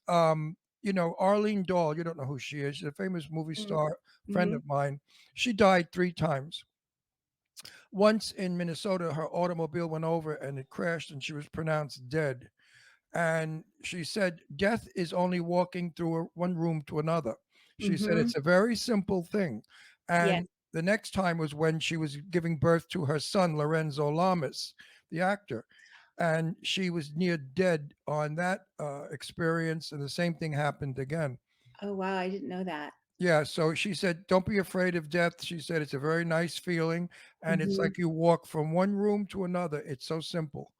Arlene Dahl, you don't know who she is. She's a famous movie star, friend of mine. She died 3 times. Once in Minnesota, her automobile went over and it crashed, and she was pronounced dead. And she said, death is only walking through one room to another. She said Mhm. it's a very simple thing. Yeah. And the next time was when she was giving birth to her son, Lorenzo Lamas, the actor. And she was near dead on that experience. And the same thing happened again. Oh wow, I didn't know that. Yeah, so she said, don't be afraid of death. She said it's a very nice feeling. And it's Mhm. like you walk from one room to another. It's so simple.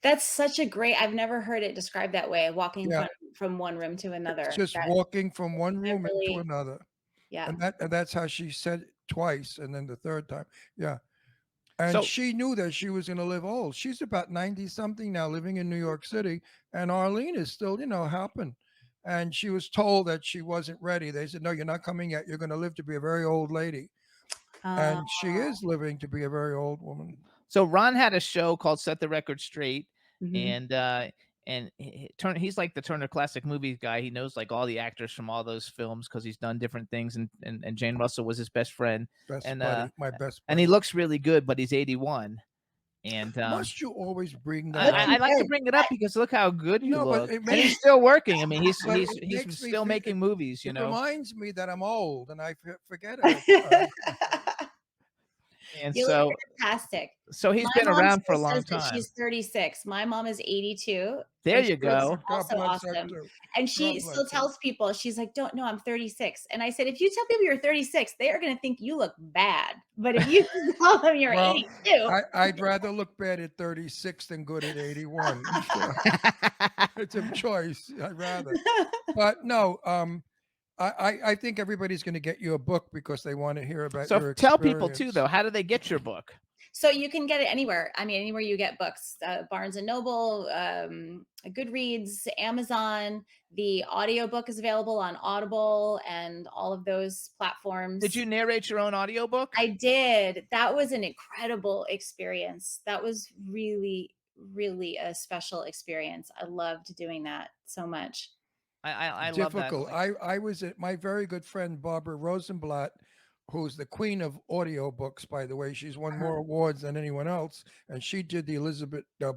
That's such a great, I've never heard it described that way, walking Yeah. from one room to It's another. just That walking from one that room into really, another. yeah. And that's how she said it twice, and then the third time. Yeah. And So she knew that she was going to live old. She's about 90 something now, living in New York City. And Arlene is still, helping. And she was told that she wasn't ready. They said, no, you're not coming yet. You're going to live to be a very old lady. And she is living to be a very old woman. So Ron had a show called Set the Record Straight, Mhm. and he's like the Turner Classic Movies guy. He knows like all the actors from all those films because he's done different things. And Jane Russell was his best friend. Best buddy, my best And he buddy. looks really good, but he's 81. And Must you always bring that up? I like to bring it up because look how good you No, but look, it and makes- he's still working. I mean, But he's it makes me still think- making movies. It You know, reminds me that I'm old and I forget it. and You so look fantastic. so he's My been mom around for a still long says that time. she's 36. My mom is 82. There and you she looks go. God also bless her, awesome. too. And she God still bless her. tells people, she's like, don't know, I'm 36. And I said, if you tell people you're 36, they are going to think you look bad. But if you tell them you're Well, 82, I'd rather look bad at 36 than good at 81. It's a choice. I'd rather. But no, I think everybody's going to get you a book because they want to hear about your So experience. tell people too, though, how do they get your book? so you can get it anywhere. I mean, anywhere you get books, Barnes and Noble, Goodreads, Amazon. The audiobook is available on Audible and all of those platforms. Did you narrate your own audiobook? I did. That was an incredible experience. That was really, really a special experience. I loved doing that so much. I love that. Difficult. I was at my very good friend Barbara Rosenblatt, who's the queen of audiobooks, by the way. She's won more awards than anyone else, and she did the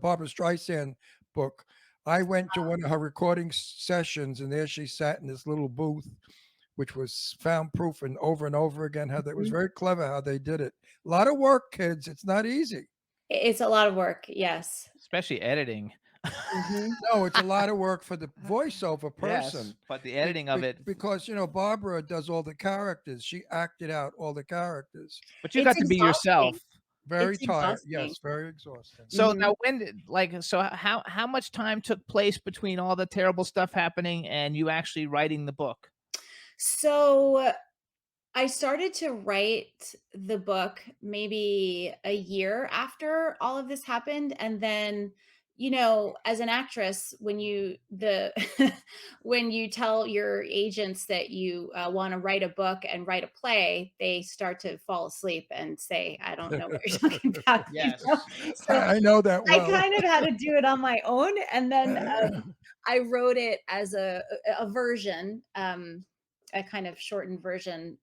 Barbara Streisand book. I went to one of her recording sessions, and there she sat in this little booth, which was found-proof and over again. How that was very clever how they did it. A lot of work, kids. It's not easy. It's a lot of work. Yes. especially editing. No, it's a lot of work for the voiceover Yes, person. but the editing of it. Because Barbara does all the characters. She acted out all the characters. But you It's got to be yourself. exhausting. Very It's tired. exhausting. Yes, very exhausting. So now, when did how much time took place between all the terrible stuff happening and you actually writing the book? So I started to write the book maybe a year after all of this happened. And then, as an actress, when you when you tell your agents that you want to write a book and write a play, they start to fall asleep and say, "I don't know what you're talking about." Yes. So I know that well. I kind of had to do it on my own, and then I wrote it as a version, a kind of shortened version,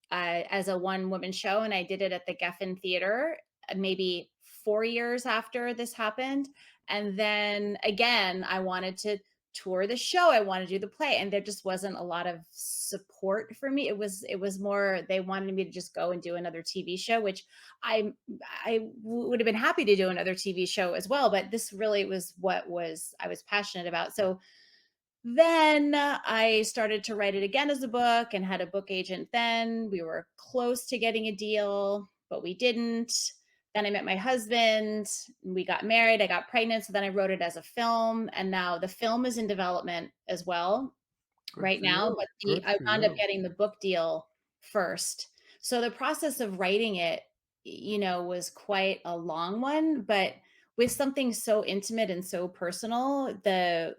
as a one-woman show, and I did it at the Geffen Theater maybe 4 years after this happened. And then again, I wanted to tour the show. I wanted to do the play, and there just wasn't a lot of support for me. It was more they wanted me to just go and do another TV show, which I would have been happy to do another TV show as well, but this really was what I was passionate about. So then I started to write it again as a book and had a book agent. Then we were close to getting a deal, but we didn't. Then I met my husband. We got married. I got pregnant. So then I wrote it as a film. And now the film is in development as well right now. But I wound up getting the book deal first. So the process of writing it, was quite a long one. But with something so intimate and so personal, the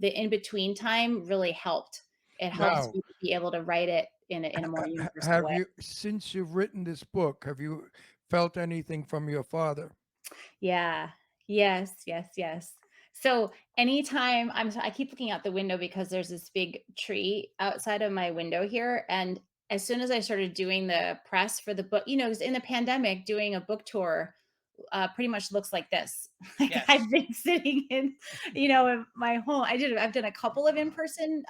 in between time really helped. It helps Now, me to be able to write it in a more universal have way. you, since you've written this book, have you felt anything from your father? Yeah. Yes. Yes. Yes. So anytime I keep looking out the window because there's this big tree outside of my window here, and as soon as I started doing the press for the book, 'cause in the pandemic, doing a book tour pretty much looks like this. Like Yes. I've been sitting in my home. I've done a couple of in-person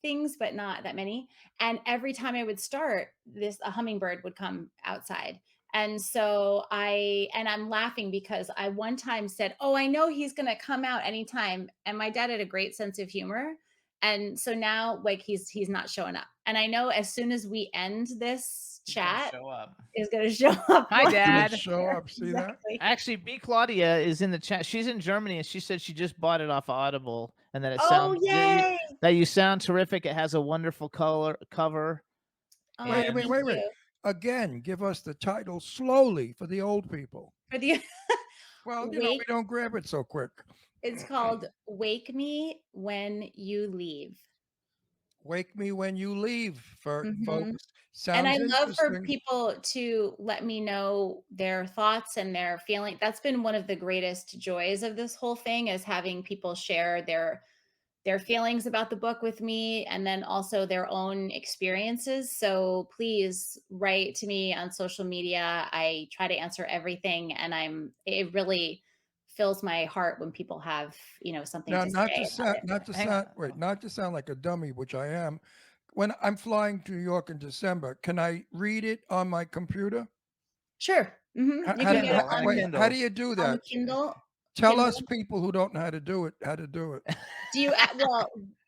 things, but not that many. And every time I would start this, a hummingbird would come outside. And so I'm laughing because I one time said, "Oh, I know he's going to come out anytime." And my dad had a great sense of humor. And so now like he's not showing up. And I know as soon as we end this chat, Show up. is going to show up. Hi, Dad. Show up. See that? Exactly. Actually, B. Claudia is in the chat. She's in Germany, and she said she just bought it off of Audible, and that it Oh, sounds yay! that you sound terrific. It has a wonderful cover. Oh, Wait, And- wait, thank wait. you. Again, give us the title slowly for the old people. For the Well, we Wake- don't grab it so quick. It's called "Wake Me When You Leave." Wake me when you leave, for Mhm. folks. Sounds And I love for interesting. people to let me know their thoughts and their feeling. That's been one of the greatest joys of this whole thing, is having people share their feelings about the book with me, and then also their own experiences. So please write to me on social media. I try to answer everything, and it really fills my heart when people have, something Now, to not say to about sound, it. not to Hang sound, wait, not to sound like a dummy, which I am. When I'm flying to New York in December, can I read it on my computer? Sure. You How, can how, get do, it Kindle, on on, a wait, Kindle. how do you do on that? Kindle. Tell Kindle. us people who don't know how to do it, how to do it. Do you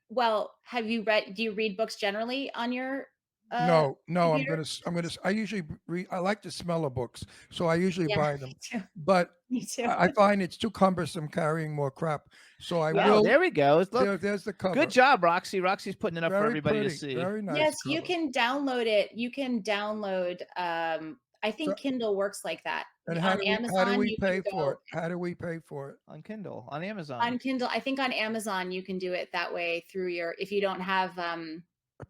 well, have you do you read books generally on your No, computer? I usually read, I like the smell of books, so I usually Yeah, buy them. me too. But Me too. I find it's too cumbersome carrying more crap. So I Yeah. Oh, will, there we go. Look, there's the cover. good job, Roxy. Roxy's putting it up for Very everybody pretty, to see. very nice Yes, you cover. can download it. You can download I think So- Kindle works like that. And On Amazon, how do we you pay can for go it? How do we pay for it? On Kindle, on Amazon. on Kindle. I think on Amazon you can do it that way through if you don't have A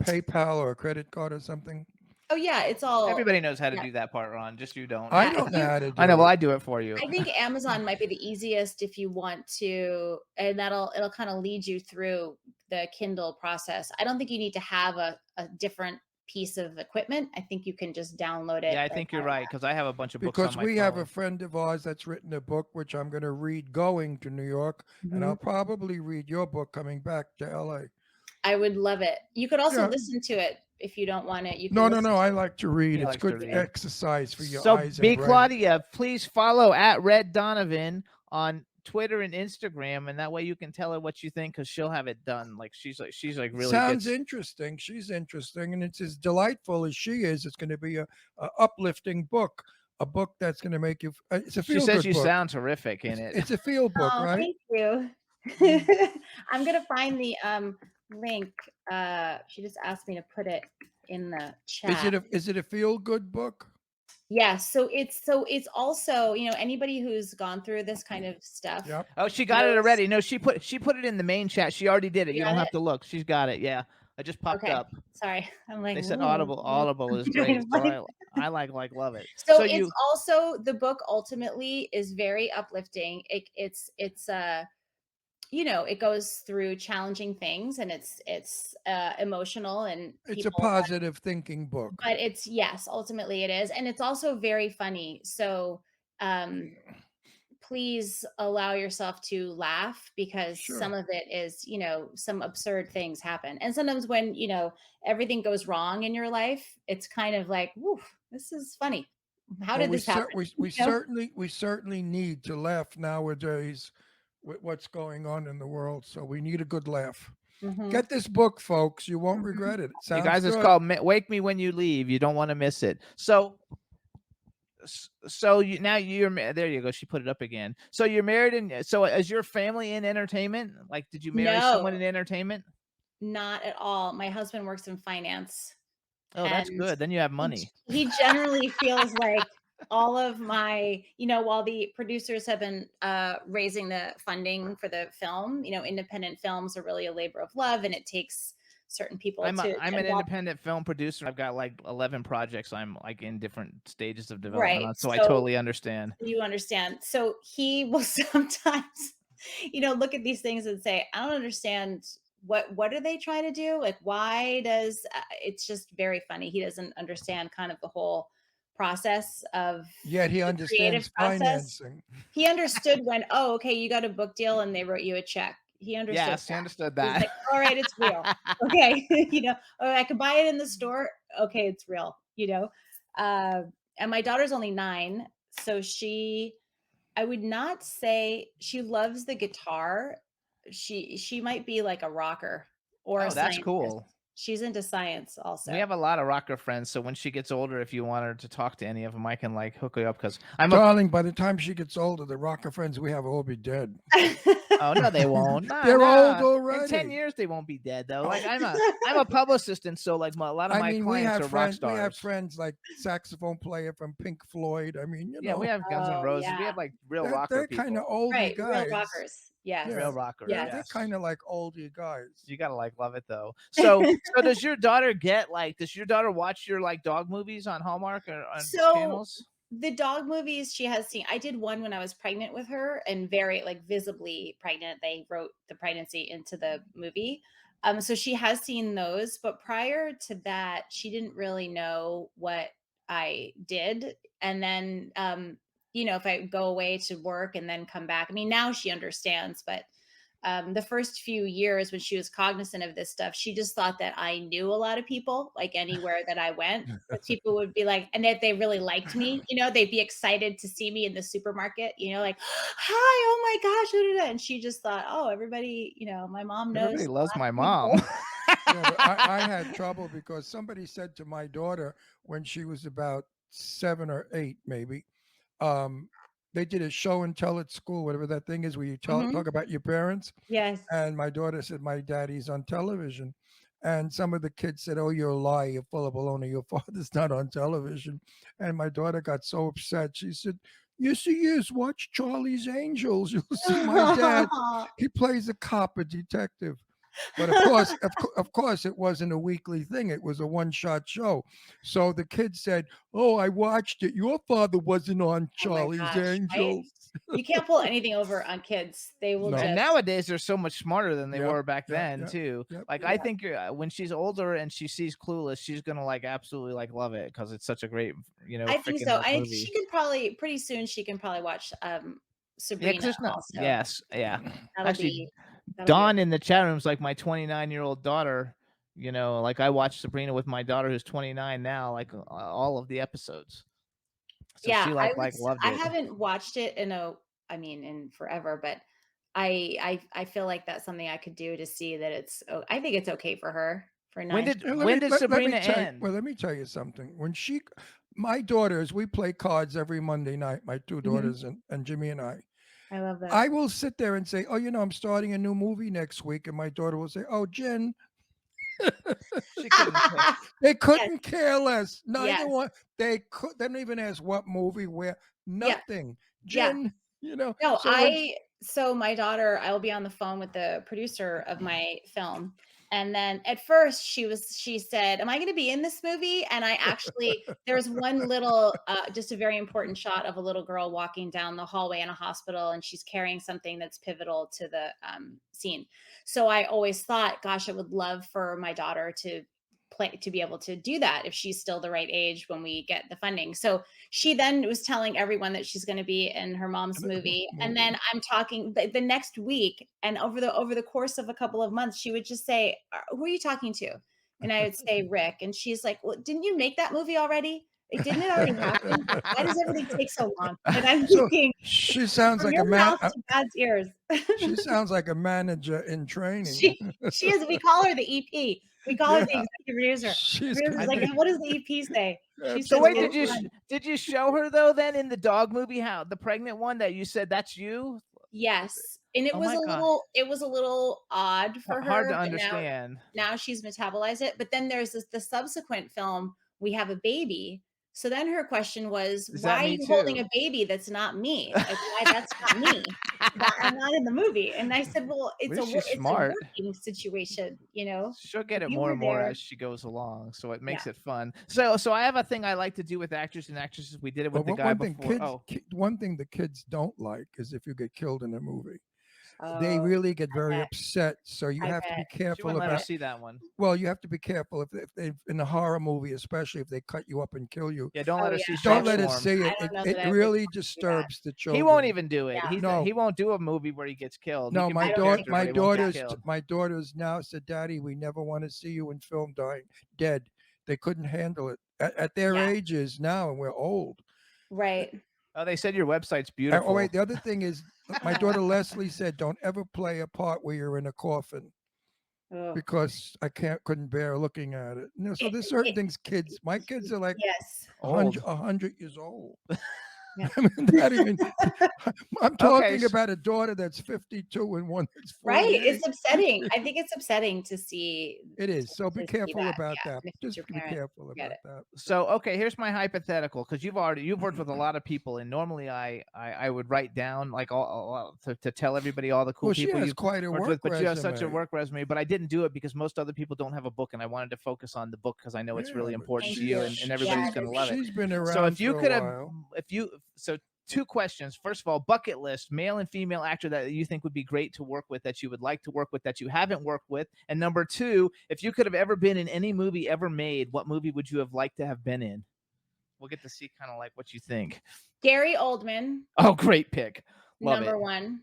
PayPal or a credit card or something? oh yeah, it's all Everybody knows how to yeah. do that part, Ron. Just you don't. I don't know how to do I know. it. Well, I do it for you. I think Amazon might be the easiest if you want to, and it'll kind of lead you through the Kindle process. I don't think you need to have a different piece of equipment. I think you can just download it. Yeah, I think you're right, because I have a bunch of books Because on my we phone. have a friend of ours that's written a book, which I'm going to read going to New York, and I'll probably read your book coming back to LA. I would love it. You could also Yeah. listen to it if you don't want it. You can No, listen I to like to read. He It's likes to good read. exercise for your So eyes B and brain. Claudia, please follow at Red Donovan on Twitter and Instagram, and that way you can tell her what you think because she'll have it done. Like she's really Sounds gets. interesting. She's interesting, and it's as delightful as she is. It's going to be a uplifting book, a book that's going to make you. It's a She feel says good you book. sound terrific in it. It's a feel book, Oh, right? thank you. I'm gonna find the link. She just asked me to put it in the chat. Is it a feel good book? Yeah, so it's also, anybody who's gone through this kind of stuff. Yep. Oh, she got it already. No, she put it in the main chat. She already did it. You You don't got have it? to look. She's got it. Yeah, it just popped Okay. up. Sorry, I'm like. They said "Ooh, Audible is great. So I like love it. So you it's also, the book ultimately is very uplifting. It's it goes through challenging things, and it's emotional, and It's a people positive thinking book. but it's, yes, ultimately it is, and it's also very funny. So please allow yourself to laugh, because some of it is, some absurd things happen, and sometimes when everything goes wrong in your life, it's kind of like, woof, this is funny. How did this happen? We certainly need to laugh nowadays with what's going on in the world. So we need a good laugh. Mhm. Get this book, folks. You won't regret it. It sounds you guys, good. it's called Wake Me When You Leave. You don't want to miss it. So there you go. She put it up again. So you're married, and so is your family in entertainment? Like, did you marry someone in entertainment? Not at all. My husband works in finance. Oh, that's and good. Then you have money. He generally feels like all of my, while the producers have been raising the funding for the film, independent films are really a labor of love, and it takes certain people I'm to an involve. independent film producer. I've got like 11 projects I'm like in different stages of development Right. on, so I totally understand. You understand. So he will sometimes, look at these things and say, I don't understand, what are they trying to do? Like, why does it's just very funny. He doesn't understand kind of the whole process of Yet he the understands creative process. financing. He understood when, oh, okay, you got a book deal and they wrote you a check. He understood. Yes, he understood He's that. like, all right, it's real. Okay. Oh, I could buy it in the store. Okay, it's real, and my daughter's only 9. So I would not say she loves the guitar. She might be like a rocker or a Oh, that's scientist. cool. She's into science also. We have a lot of rocker friends, so when she gets older, if you want her to talk to any of them, I can like hook her up because Darling, by the time she gets older, the rocker friends we have will all be dead. Oh no, they won't. They're old already. In 10 years, they won't be dead though. Like I'm a publicist, and so like a lot of my clients are rock stars. We have friends like saxophone player from Pink Floyd. I mean, yeah, we have Guns N' Roses. We have like real rocker They're people. kind of oldie right, guys. real rockers. Yes. Real rockers. Yes. They're kind of like oldie guys. You gotta like love it though. So does your daughter watch your like dog movies on Hallmark or on channels? The dog movies she has seen, I did one when I was pregnant with her, and very like visibly pregnant. They wrote the pregnancy into the movie. So she has seen those, but prior to that, she didn't really know what I did. And then, if I go away to work and then come back, I mean, now she understands, but the first few years when she was cognizant of this stuff, she just thought that I knew a lot of people, like anywhere that I went. People would be like, and if they really liked me, they'd be excited to see me in the supermarket, like, hi, oh my gosh. And she just thought, oh, everybody, my mom knows. Everybody loves my mom. Yeah, but I had trouble because somebody said to my daughter when she was about 7 or 8, maybe, they did a show and tell at school, whatever that thing is, where you talk about your parents. Yes. And my daughter said, my daddy's on television. And some of the kids said, oh, you're a lie. You're full of baloney. Your father's not on television. And my daughter got so upset. She said, yes, he is. Watch Charlie's Angels. You'll see my dad. He plays a cop, a detective. But of course, it wasn't a weekly thing. It was a one-shot show. So the kids said, "Oh, I watched it. Your father wasn't on Charlie's Angels." Right? You can't pull anything over on kids. They will. No. Just... And nowadays they're so much smarter than they were back then too. Like I think when she's older and she sees Clueless, she's gonna like absolutely like love it because it's such a great, I think so. movie. She can probably pretty soon. She can probably watch Sabrina. Also. Yes, yeah. That'll Actually, be... Dawn in the chat room is like my 29-year-old daughter. You know, like I watched Sabrina with my daughter who's 29 now, like all of the episodes. So Yeah, she loved I it. haven't watched it in forever, but I feel like that's something I could do to see that I think it's okay for her for 9. When did Sabrina end? Well, let me tell you something. My daughters, we play cards every Monday night, my two daughters and Jimmy and I. I love that. I will sit there and say, oh, I'm starting a new movie next week. And my daughter will say, oh, Jen. They couldn't care less. Neither one. They don't even ask what movie, where, nothing. Jen, No, so my daughter, I'll be on the phone with the producer of my film. And then at first she said, am I going to be in this movie? And I actually, there's one little, just a very important shot of a little girl walking down the hallway in a hospital, and she's carrying something that's pivotal to the scene. So I always thought, gosh, I would love for my daughter to be able to do that if she's still the right age when we get the funding. So she then was telling everyone that she's going to be in her mom's movie. And then I'm talking the next week, and over the course of a couple of months, she would just say, who are you talking to? And I would say, Rick. And she's like, well, didn't you make that movie already? Like, didn't it already happen? Why does everything take so long? And I'm thinking, she sounds like God's ears. She sounds like a manager in training. She is. We call her the EP. We call her the executive producer. She's like, what does the EP say? So wait, did you show her though then in the dog movie, how the pregnant one that you said that's you? Yes. And it was a little odd for her. Hard to understand. Now she's metabolized it. But then there's the subsequent film, we have a baby. So then her question was, why are you holding a baby that's not me? Like, why that's not me? I'm not in the movie. And I said, well, it's a working situation, She'll get it more and more as she goes along. So it makes it fun. So I have a thing I like to do with actors and actresses. We did it with the guy before. One thing the kids don't like is if you get killed in a movie. They really get very upset. So you have to be careful about. See that one. Well, you have to be careful if they in a horror movie, especially if they cut you up and kill you. Yeah, don't let her see. Don't let her see it. It really disturbs the children. He won't even do it. Yeah. He won't do a movie where he gets killed. No, my daughters now said, Daddy, we never want to see you in film dead. They couldn't handle it at their ages now, and we're old. Right. Oh, they said your website's beautiful. Oh, wait. The other thing is, my daughter Leslie said, don't ever play a part where you're in a coffin. Because I couldn't bear looking at it. So there's certain things my kids are like 100 years old. Yeah. I'm talking about a daughter that's 52 and one that's 48. Right. It's upsetting. I think it's upsetting to see. It is. So be careful about that. Just be careful about that. So, okay, here's my hypothetical, because you've worked with a lot of people, and normally I would write down like all to tell everybody all the cool people you've quite a worked with, but you have such a work resume. But I didn't do it because most other people don't have a book, and I wanted to focus on the book because I know it's really important to you, and everybody's going to love it. She's been around. So if you could have, so 2 questions. First of all, bucket list, male and female actor that you think would be great to work with, that you would like to work with, that you haven't worked with. And number 2, if you could have ever been in any movie ever made, what movie would you have liked to have been in? We'll get to see kind of like what you think. Gary Oldman. Oh, great pick. Love number it. 1.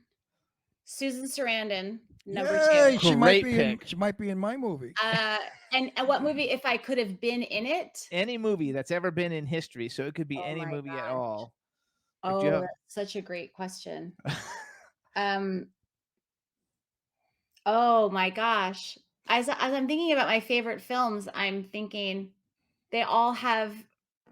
Susan Sarandon. Number 2. She might be in my movie. And what movie, if I could have been in it? Any movie that's ever been in history. So it could be any movie at all. That's such a great question. Oh my gosh. As I'm thinking about my favorite films, I'm thinking they all have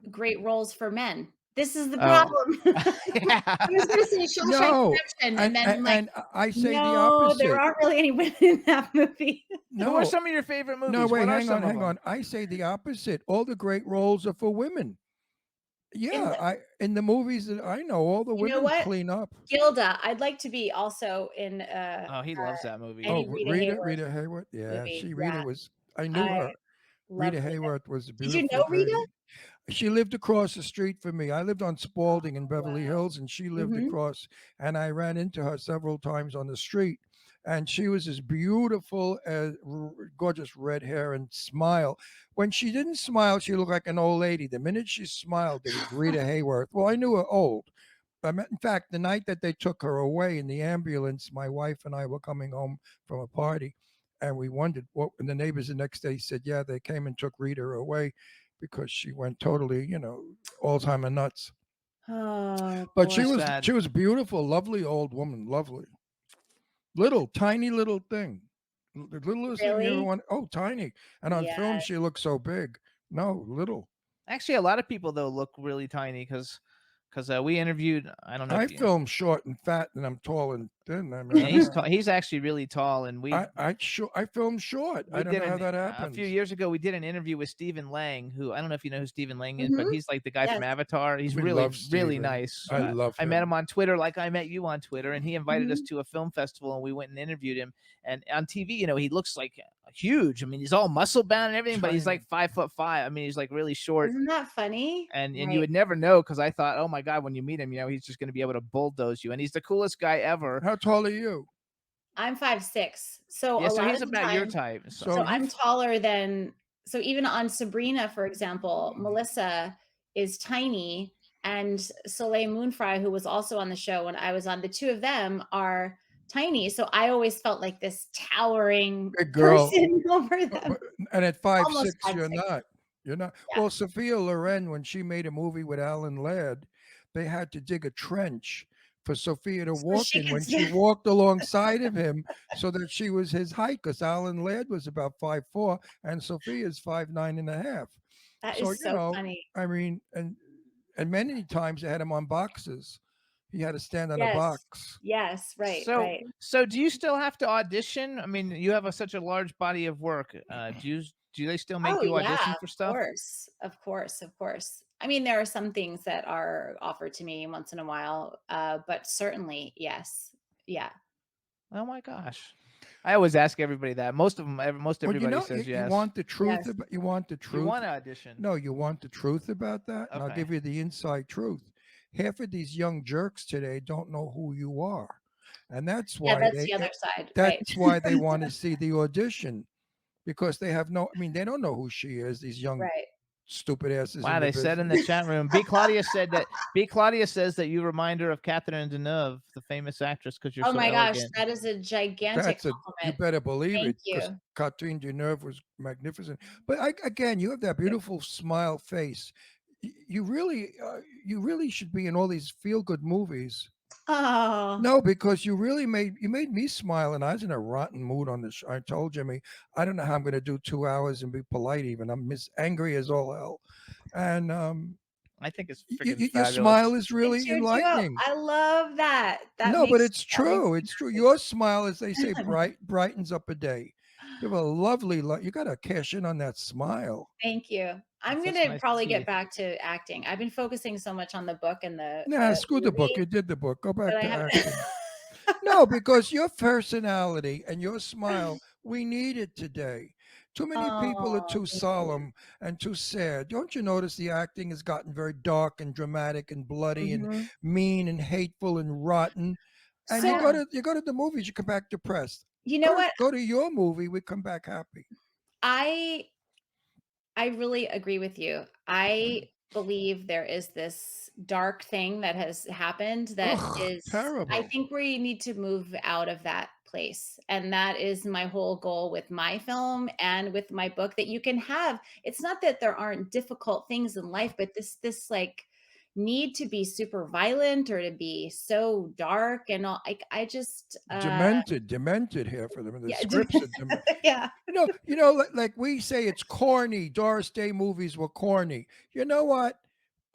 great roles for men. This is the problem. I was going to say Shawshank Redemption, and then and I say the opposite. There aren't really any women in that movie. Who are some of your favorite movies? No, wait, hang on. I say the opposite. All the great roles are for women. Yeah, in the movies that I know, all the women clean up. Gilda, I'd like to be also in. He loves that movie. Rita Hayworth. Yeah, Rita was. I knew her. Rita Hayworth was a beautiful. Did you know Rita? She lived across the street from me. I lived on Spalding in Beverly Hills, and she lived across. And I ran into her several times on the street. And she was as beautiful as gorgeous red hair and smile. When she didn't smile, she looked like an old lady. The minute she smiled, it was Rita Hayworth. Well, I knew her old, In fact, the night that they took her away in the ambulance, my wife and I were coming home from a party, and we wondered what. And the neighbors the next day said, "Yeah, they came and took Rita away because she went totally, Alzheimer nuts." Oh But boy. Sad. she was beautiful, lovely old woman, lovely, little, tiny little thing, the littlest thing you ever Really? want. Oh, tiny, and on film Yeah. she looked so big. No, little. Actually, a lot of people though look really tiny because we interviewed. I don't know I if you. film short and fat, and I'm tall and thin. I mean, And he's tall. He's actually really tall, and I film short. I we don't did know how an that a few happens. years ago. We did an interview with Stephen Lang, who I don't know if you know who Stephen Lang is, but Mhm. he's like the guy from Yes. Avatar. He's We really love really Stephen. nice. I love I met him. him on Twitter, like I met you on Twitter, and he invited us Mhm. to a film festival, and we went and interviewed him. And on TV, he looks like huge. I mean, he's all muscle bound and everything, but he's like 5'5". I mean, he's like really short. Isn't that funny? And you Right. would never know because I thought, oh my god, when you meet him, he's just going to be able to bulldoze you, and he's the coolest guy ever. How tall are you? I'm 5'6". So Yeah, a so lot he's of the about your time, type. So so you I'm taller than, so even on Sabrina, for example, Melissa is tiny, and Soleil Moonfry, who was also on the show when I was on, the two of them are tiny. So I always felt like this towering big girl, person over them. and at 5'6", Almost you're 5'6". not. You're not. Yeah. Well, Sophia Loren, when she made a movie with Alan Ladd, they had to dig a trench for Sophia to So walk she in could when she stand. walked alongside of him, so that she was his height. Because Alan Ladd was about 5'4", and Sophia's 5'9.5". That So is so funny. I mean, and many times they had him on boxes. He had to stand on a Yes. box. Yes. Right. So, Right. so do you still have to audition? I mean, you have such a large body of work. Do they still make Oh you audition yeah, for of stuff? course, of course, of course. I mean, there are some things that are offered to me once in a while, but certainly, yes, yeah. Oh my gosh, I always ask everybody that. Most of them, most Well, everybody says you yes. want the truth Yes. about you want the You truth. want to audition? No, you want the truth about that, and I'll Okay. give you the inside truth. Half of these young jerks today don't know who you are, and that's Yeah, why that's the other side, right? that's why they want to see the audition, because they have no. I mean, they don't know who she is. These young Right. stupid asses. Wow, in the they said in business. the chat room. B. Claudia said that. B. Claudia says that you remind her of Catherine Deneuve, the famous actress, because you're Oh so my gosh, elegant. that is a gigantic You compliment. better believe Thank it, because you. Catherine Deneuve was magnificent. But again, you have that beautiful smile face. You really should be in all these feel good movies. Oh, No, because you made me smile, and I was in a rotten mood on this. I told Jimmy, I don't know how I'm going to do 2 hours and be polite. Even I'm angry as all hell, and I think it's freaking your fabulous. smile is it really cheered you up. enlightening. I love that. That No, but makes it's true. It's true. Your smile, as they say, brightens up a day. You have a lovely. You got to cash in on that smile. Thank you. I'm That's gonna nice to probably see. get back to acting. I've been focusing so much on the book and the Nah, screw the book. movie You did the book. Go back that I to haven't. acting. No, because your personality and your smile, we need it today. Too many people are Oh, too thank you. solemn and too sad. Don't you notice the acting has gotten very dark and dramatic and bloody and Mhm. mean and hateful and rotten? And So you go to the movies, you come back depressed. you know what? Go to your movie, we come back happy. I really agree with you. I believe there is this dark thing that has happened that Ugh, is, I terrible. think we need to move out of that place. And that is my whole goal with my film and with my book, that you can have, it's not that there aren't difficult things in life, but this like need to be super violent or to be so dark and all. Like I just Demented here for them. The yeah, scripts are demented. yeah. Like we say it's corny. Doris Day movies were corny. You know what?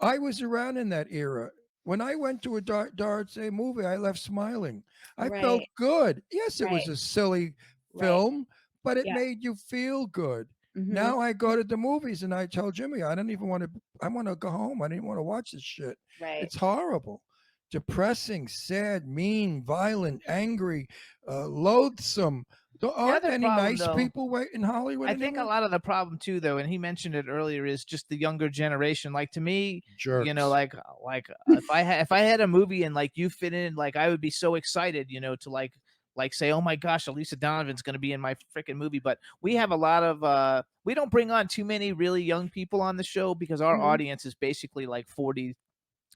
I was around in that era. When I went to a Doris Day movie, I left smiling. I felt Right. good. Yes, it was Right. a silly Right. film, but it Yeah. made you feel good. Mhm. Now I go to the movies and I tell Jimmy, I don't even want to, I want to go home. I didn't want to watch this shit. Right. It's horrible. Depressing, sad, mean, violent, angry, loathsome. Aren't other any problem, nice though, people in Hollywood I think a anymore? lot of the problem too, though, and he mentioned it earlier, is just the younger generation. Like to me, Jerks. like if I had a movie and like you fit in, like I would be so excited, to like say, oh my gosh, Elisa Donovan's going to be in my freaking movie. But we have a lot of we don't bring on too many really young people on the show because our Mhm. audience is basically like 40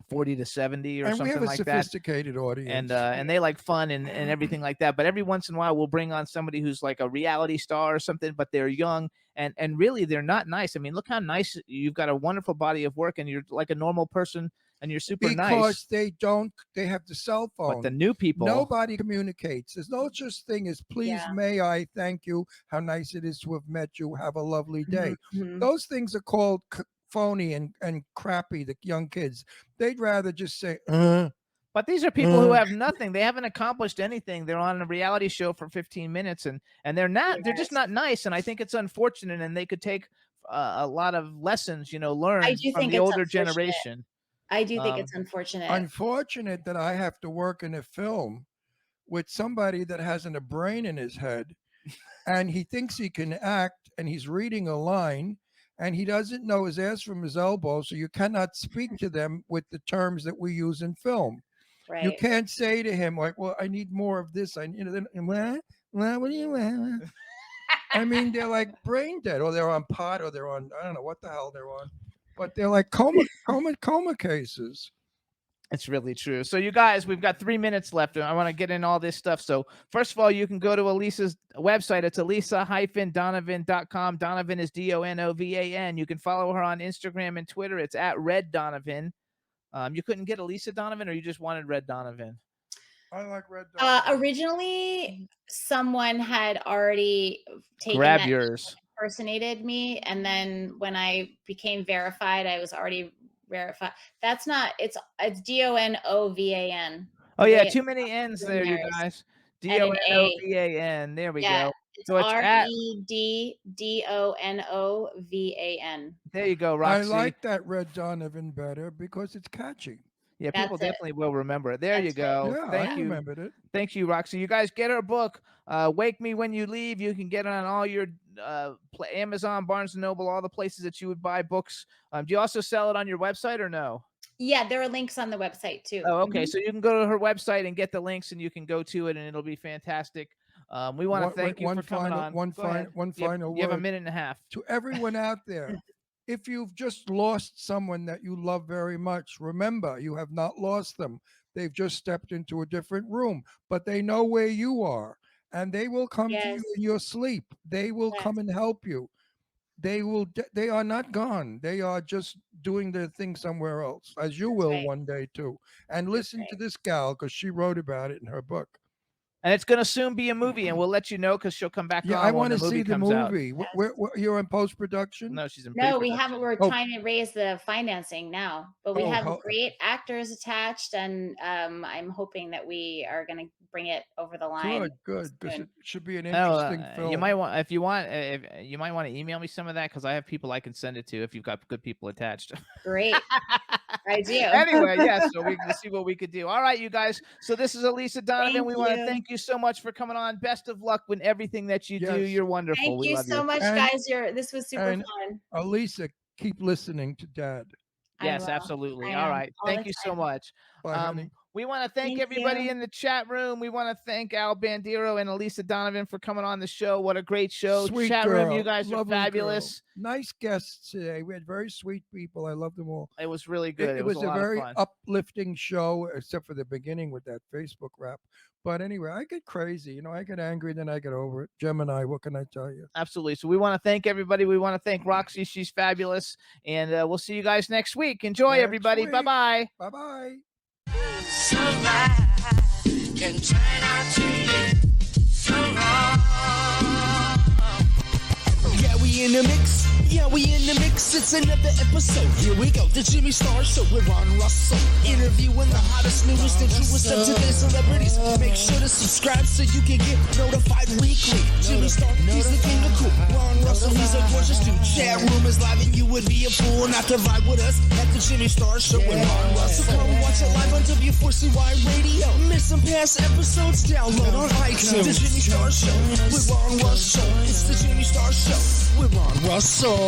40 to 70 or and we something have a like that. sophisticated audience. And they like fun and everything like that. But every once in a while, we'll bring on somebody who's like a reality star or something, but they're young and really they're not nice. I mean, look how nice you've got a wonderful body of work, and you're like a normal person, and you're super nice. Because they have the cell phone. But the new people, nobody communicates. There's no such thing as please, may I, thank you, how nice it is to have met you, have a lovely day. Those things are called phony and crappy, the young kids. They'd rather just say, But these are people who have nothing. They haven't accomplished anything. They're on a reality show for 15 minutes and they're just not nice. And I think it's unfortunate, and they could take a lot of lessons, learned from the older generation. I do think it's unfortunate. Unfortunate that I have to work in a film with somebody that hasn't a brain in his head and he thinks he can act and he's reading a line and he doesn't know his ass from his elbow, so you cannot speak to them with the terms that we use in film. Right. You can't say to him like, "Well, I need more of this." What do you want? I mean, they're like brain dead, or they're on pot, or they're on I don't know what the hell they're on, but they're like coma cases. It's really true. So you guys, we've got 3 minutes left, and I want to get in all this stuff. So first of all, you can go to Elisa's website. It's elisa-donovan.com. Donovan is Donovan. You can follow her on Instagram and Twitter. It's at Red Donovan. You couldn't get Elisa Donovan, or you just wanted Red Donovan? I like Red Donovan. Originally, someone had already taken Grab yours. Impersonated me, and then when I became verified, I was already verified. That's not. It's Donovan. Oh yeah, too many N's there, you guys. Donovan. There we go. So it's REDDONOVAN. There you go, Roxy. I like that Red Donovan better because it's catchy. Yeah, people definitely will remember it. There you go. Yeah, Thank I you. remembered it. Thank you, Roxy. You guys get her book, Wake Me When You Leave. You can get it on all your Amazon, Barnes & Noble, all the places that you would buy books. Do you also sell it on your website or no? Yeah, there are links on the website too. Oh, okay. So you can go to her website and get the links, and you can go to it, and it'll be fantastic. We want to thank you for coming on. One final word. You have a minute and a half. To everyone out there, if you've just lost someone that you love very much, remember, you have not lost them. They've just stepped into a different room, but they know where you are, and they will come to you in your sleep. They will come and help you. They are not gone. They are just doing their thing somewhere else, as you will one day too. And listen to this gal, because she wrote about it in her book. And it's going to soon be a movie, and we'll let you know because she'll come back. Yeah, on I want to see the comes out. movie. You're in post-production? No, she's in No, pre-production. we haven't. We're trying to raise the financing now, but we have great actors attached, and I'm hoping that we are going to bring it over the line. Good, because it should be an interesting film. You might want, if you want, you might want to email me some of that because I have people I can send it to if you've got good people attached. Great. I do. Anyway, yes, so we can see what we could do. All right, you guys. So this is Elisa Donovan. We want to thank you so much for coming on. Best of luck with everything that you do. You're wonderful. Thank you so much, guys. This was super fun. Elisa, keep listening to Dad. Yes, absolutely. All right. Thank you so much. Bye, honey. We want to thank everybody in the chat room. We want to thank Al Bandiero and Elisa Donovan for coming on the show. What a great show. Sweet chat girl. room, you guys are Lovely fabulous. Girl. Nice guests today. We had very sweet people. I love them all. It was really good. It was a lot of very fun. uplifting show, except for the beginning with that Facebook rap. But anyway, I get crazy. I get angry, then I get over it. Gemini, what can I tell you? Absolutely. So we want to thank everybody. We want to thank Roxy. She's fabulous. And we'll see you guys next week. Enjoy, everybody. Bye-bye. Bye-bye. Can turn out to be so wrong. Yeah, we in the mix. Yeah, we in the mix. It's another episode. Here we go. The Jimmy Star Show with Ron Russell. Interviewing the hottest, newest, and truest of today's celebrities. Make sure to subscribe so you can get notified weekly. Jimmy Star, he's the king of cool. Ron Russell, he's a gorgeous dude. Chat room is live and you would be a fool not to vibe with us at the Jimmy Star Show with Ron Russell. So come watch it live on W4CY Radio. Miss some past episodes? Download on iTunes. The Jimmy Star Show with Ron Russell. It's the Jimmy Star Show with Ron Russell.